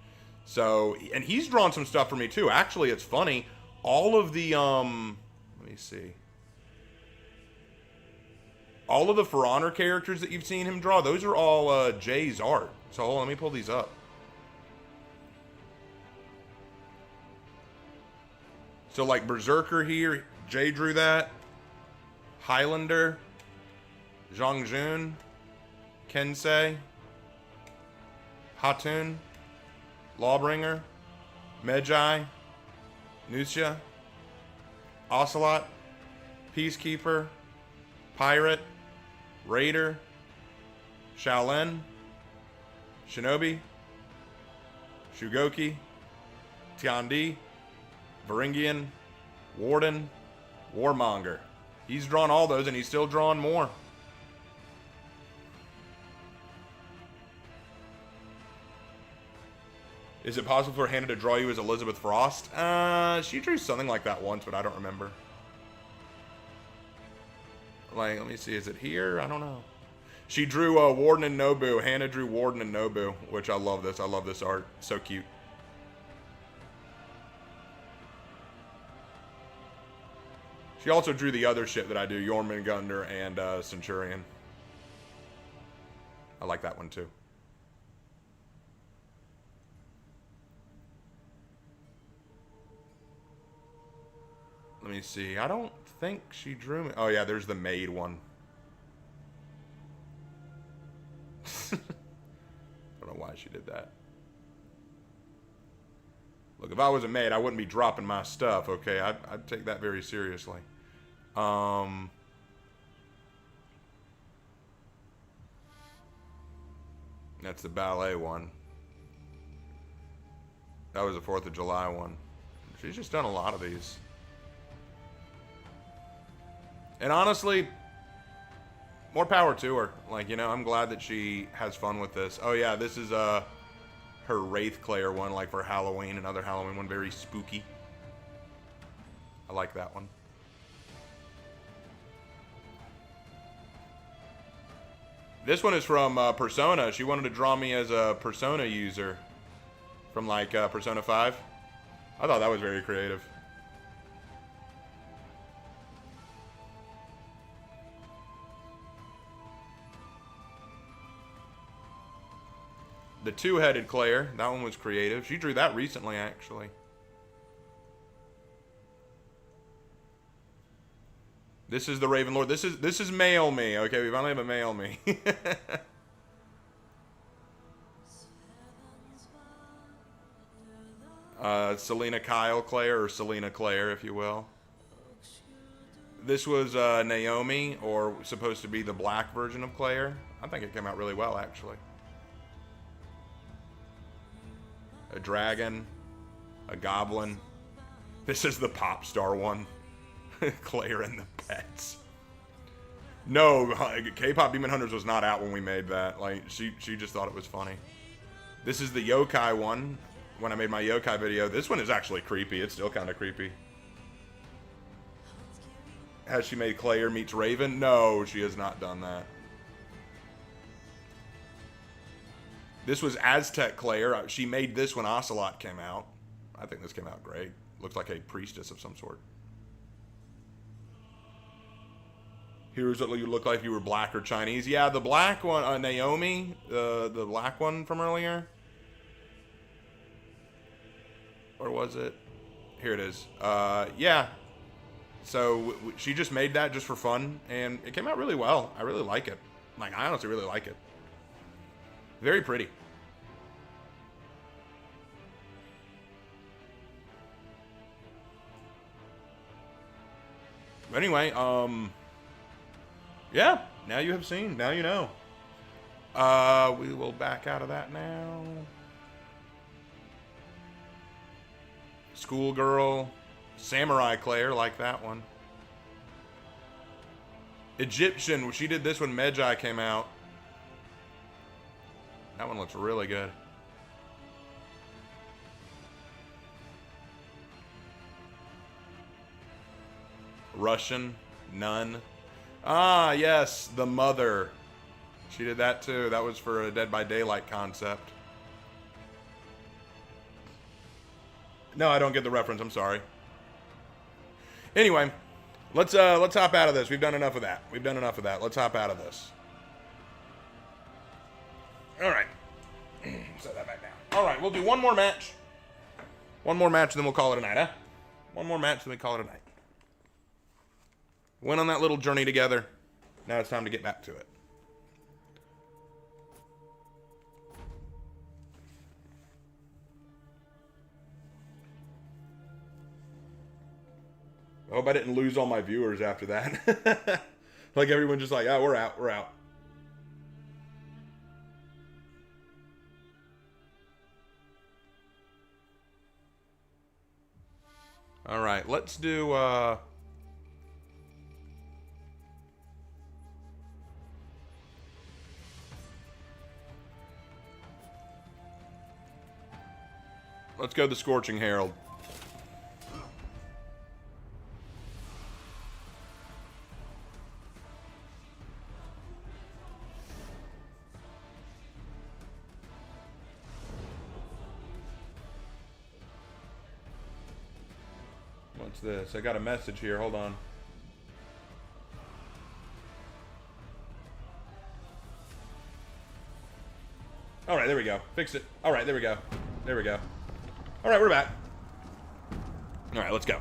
So, and he's drawn some stuff for me too. Actually, it's funny. All of the, let me see. All of the For Honor characters that you've seen him draw, those are all Jay's art. So, hold on, let me pull these up. So, like Berserker here, Jay drew that. Highlander, Zhang Jun, Kensei, Hatun, Lawbringer, Medjai, Nusha, Ocelot, Peacekeeper, Pirate, Raider, Shaolin, Shinobi, Shugoki, Tiandi, Varingian, Warden, Warmonger. He's drawn all those, and he's still drawing more. Is it possible for Hannah to draw you as Elizabeth Frost? She drew something like that once, but I don't remember. Like, let me see. Is it here? I don't know. She drew Warden and Nobu. Hannah drew Warden and Nobu, which I love this. I love this art. So cute. She also drew the other shit that I do, Jormungandr and Centurion. I like that one too. Let me see. I don't think she drew me. Oh yeah, there's the maid one. I don't know why she did that. Look, if I was a maid, I wouldn't be dropping my stuff, okay? I'd take that very seriously. That's the ballet one. That was the 4th of July one. She's just done a lot of these. And honestly, more power to her. Like, you know, I'm glad that she has fun with this. Oh yeah, this is her Wraithclayer one, like for Halloween, another Halloween one, very spooky. I like that one. This one is from Persona. She wanted to draw me as a Persona user from like Persona 5. I thought that was very creative. The two-headed Claire, that one was creative. She drew that recently, actually. This is the Raven Lord. This is male me. Okay, we finally have a male me. Selena Kyle Claire, or Selena Claire, if you will. This was Naomi, or supposed to be the black version of Claire. I think it came out really well, actually. A dragon, a goblin. This is the pop star one. Claire and the Pets. No, K-Pop Demon Hunters was not out when we made that. Like, she just thought it was funny. This is the yokai one. When I made my yokai video, this one is actually creepy. It's still kind of creepy. Has she made Claire meets Raven? No, she has not done that. This was Aztec Claire. She made this when Ocelot came out. I think this came out great. Looks like a priestess of some sort. Here's what you look like if you were black or Chinese. Yeah, the black one, Naomi, the black one from earlier. Or was it? Here it is. Yeah. So she just made that just for fun, and it came out really well. I really like it. Like, I honestly really like it. Very pretty. But anyway, yeah, now you have seen, now you know. We will back out of that now. Schoolgirl, Samurai Claire, like that one. Egyptian, she did this when Medjai came out. That one looks really good. Russian, Nun. Ah, yes, the Mother. She did that too. That was for a Dead by Daylight concept. No, I don't get the reference. I'm sorry. Anyway, let's hop out of this. We've done enough of that. We've done enough of that. Let's hop out of this. All right. Set that back down. All right, we'll do one more match. One more match, and then we'll call it a night, huh? One more match, then we call it a night. Went on that little journey together. Now it's time to get back to it. I hope I didn't lose all my viewers after that. Like everyone just like, oh, we're out, we're out. All right, let's do, let's go the Scorching Herald. What's this? I got a message here. Hold on. All right, there we go. Fix it. All right, there we go. There we go. All right, we're back. All right, let's go.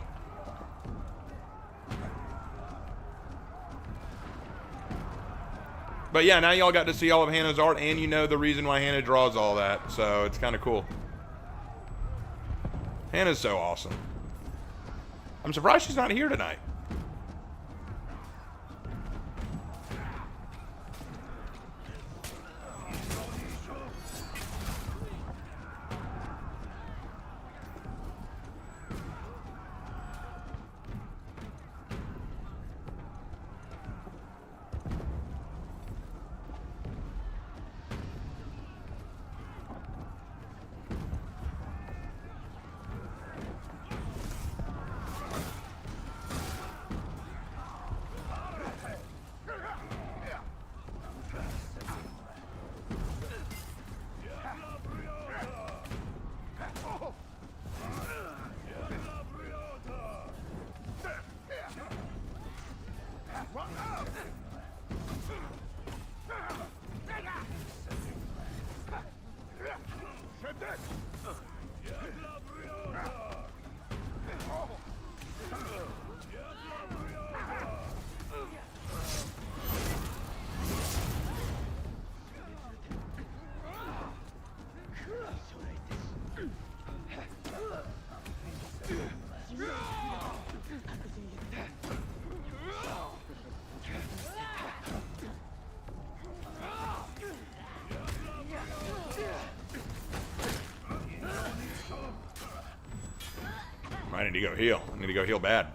But yeah, now y'all got to see all of Hannah's art, and you know the reason why Hannah draws all that, so it's kind of cool. Hannah's so awesome. I'm surprised she's not here tonight. I need to go heal. I need to go heal bad.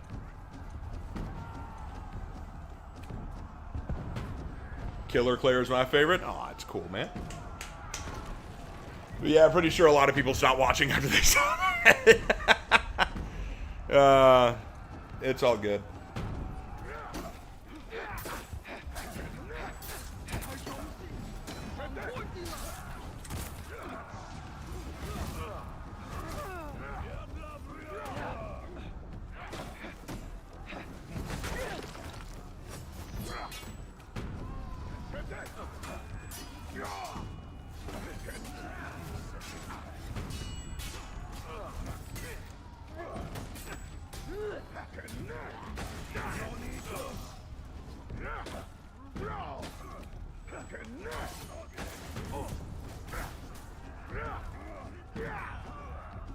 Killer Claire is my favorite. Oh, that's cool, man. But yeah, I'm pretty sure a lot of people stopped watching after they saw that. It's all good.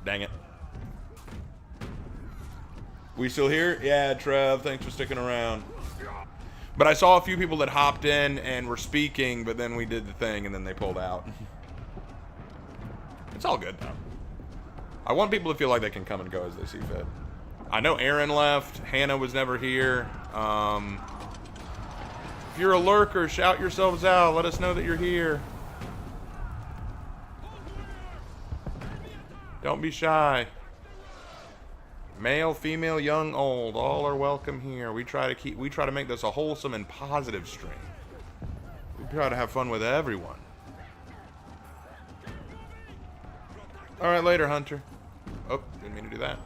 Dang it. We still here? Yeah, Trev, thanks for sticking around. But I saw a few people that hopped in and were speaking, but then we did the thing and then they pulled out. It's all good, though. I want people to feel like they can come and go as they see fit. I know Aaron left. Hannah was never here. If you're a lurker, shout yourselves out. Let us know that you're here. Don't be shy. Male, female, young, old, all are welcome here. We try to make this a wholesome and positive stream. We try to have fun with everyone. All right, later, Hunter. Oh, didn't mean to do that.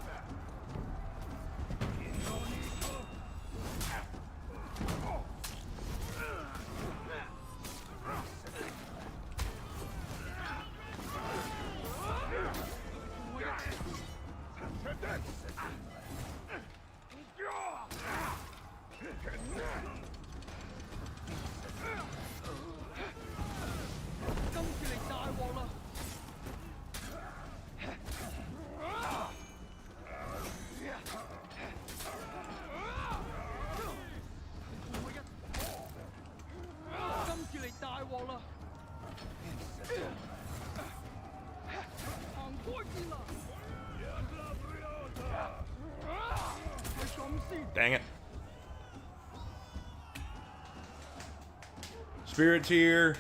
Dang it. Spirit's here.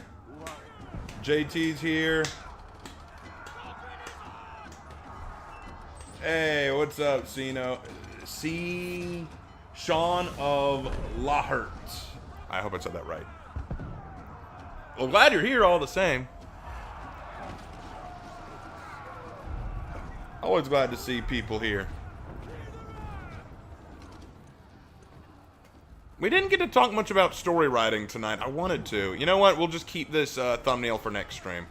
JT's here. Hey, what's up, Sino? Sean of Lahert. I hope I said that right. Well, glad you're here all the same. Always glad to see people here. We didn't get to talk much about story writing tonight. I wanted to. You know what? We'll just keep this thumbnail for next stream.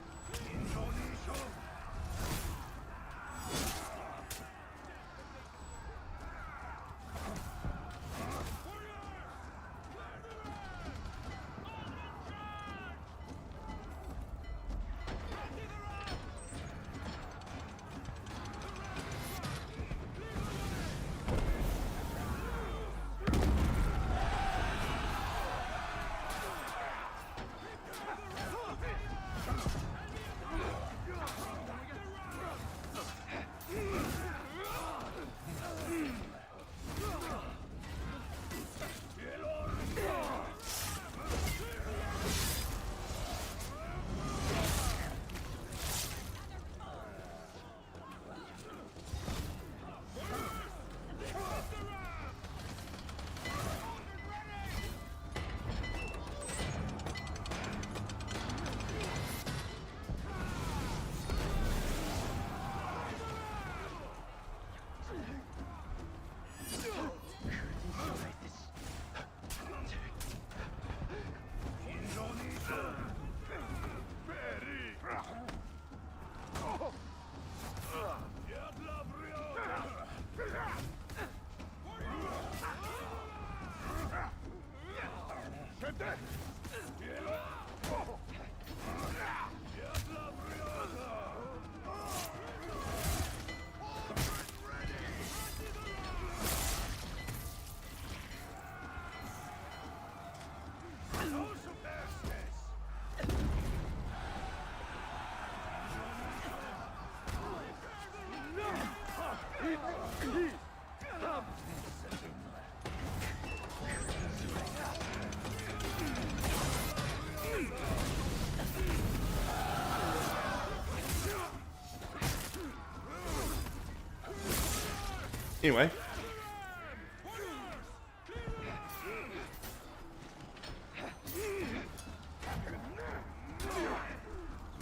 Anyway.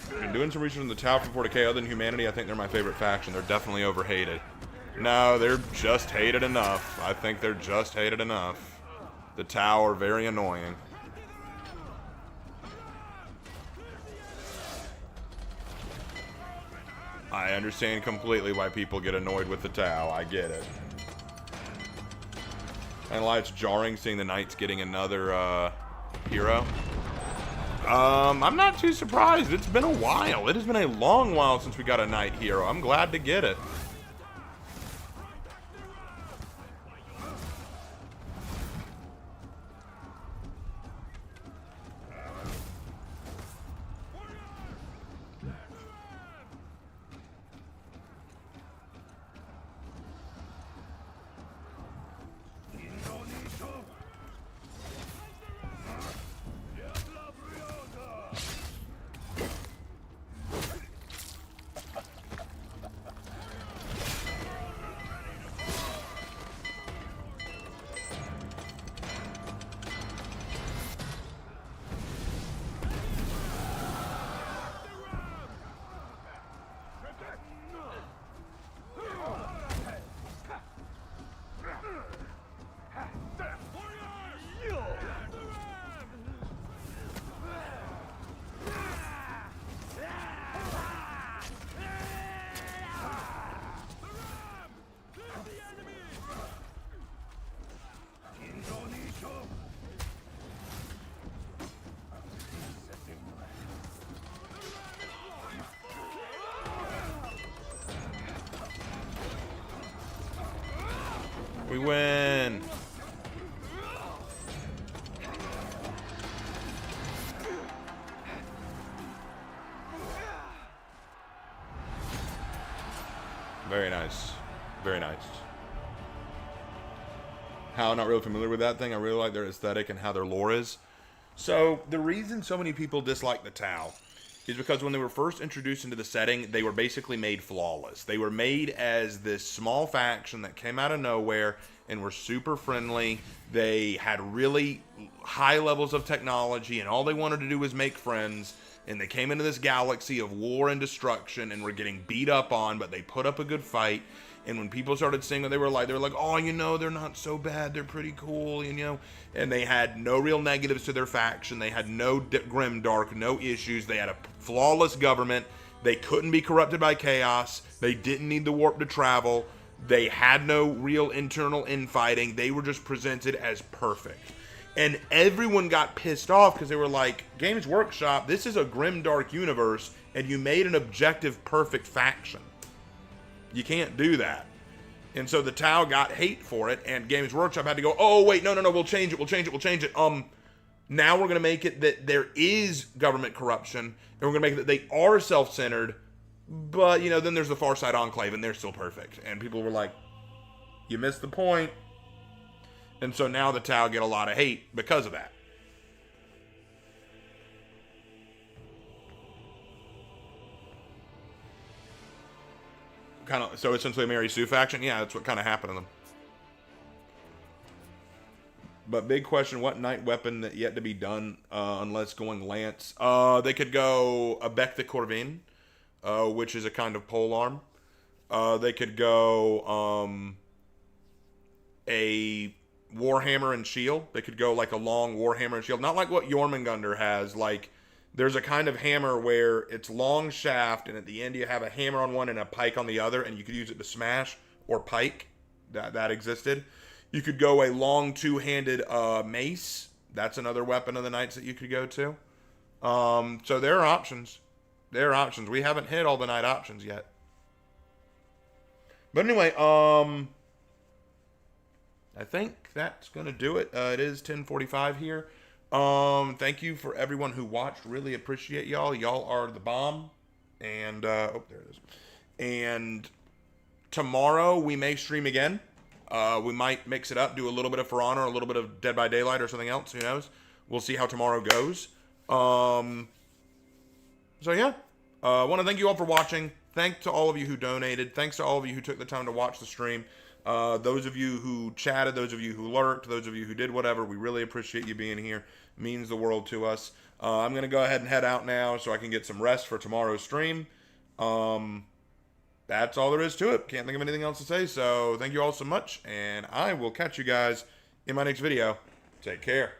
Been doing some research on the Tau from 40K. Other than humanity, I think they're my favorite faction. They're definitely overhated. No, they're just hated enough. I think they're just hated enough. The Tau are very annoying. I understand completely why people get annoyed with the Tau. I get it. And why it's jarring seeing the Knights getting another hero. I'm not too surprised. It's been a while. It has been a long while since we got a Knight hero. I'm glad to get it. We win. Very nice. Very nice. How I'm not really familiar with that thing. I really like their aesthetic and how their lore is. So, the reason so many people dislike the Tau is because when they were first introduced into the setting, they were basically made flawless. They were made as this small faction that came out of nowhere and were super friendly. They had really high levels of technology, and all they wanted to do was make friends. And they came into this galaxy of war and destruction and were getting beat up on, but they put up a good fight. And when people started seeing what they were like, oh, you know, they're not so bad. They're pretty cool, you know. And they had no real negatives to their faction. They had no grimdark, no issues. They had a flawless government. They couldn't be corrupted by chaos. They didn't need the warp to travel. They had no real internal infighting. They were just presented as perfect. And everyone got pissed off because they were like, Games Workshop, this is a grimdark universe, and you made an objective perfect faction. You can't do that. And so the Tau got hate for it, and Games Workshop had to go, oh, wait, no, we'll change it. Now we're going to make it that there is government corruption, and we're going to make it that they are self-centered, but, you know, then there's the Far Side Enclave, and they're still perfect. And people were like, you missed the point. And so now the Tau get a lot of hate because of that. So essentially a Mary Sue faction? Yeah, that's what kind of happened to them. But big question, what night weapon that yet to be done, unless going Lance? They could go a Bec de Corvin, which is a kind of polearm. They could go a Warhammer and shield. They could go like a long Warhammer and shield. Not like what Jormungandr has, like... There's a kind of hammer where it's long shaft, and at the end you have a hammer on one and a pike on the other, and you could use it to smash or pike. That existed. You could go a long two-handed mace. That's another weapon of the knights that you could go to. So there are options. There are options. We haven't hit all the knight options yet. But anyway, I think that's going to do it. It is 10:45 here. Thank you for everyone who watched. Really appreciate y'all. Y'all are the bomb. And, oh, there it is. And tomorrow we may stream again. We might mix it up, do a little bit of For Honor, a little bit of Dead by Daylight or something else. Who knows? We'll see how tomorrow goes. So yeah, I want to thank you all for watching. Thanks to all of you who donated. Thanks to all of you who took the time to watch the stream. Those of you who chatted, those of you who lurked, those of you who did whatever, we really appreciate you being here. It means the world to us. I'm going to go ahead and head out now so I can get some rest for tomorrow's stream. That's all there is to it. Can't think of anything else to say, so thank you all so much, and I will catch you guys in my next video. Take care.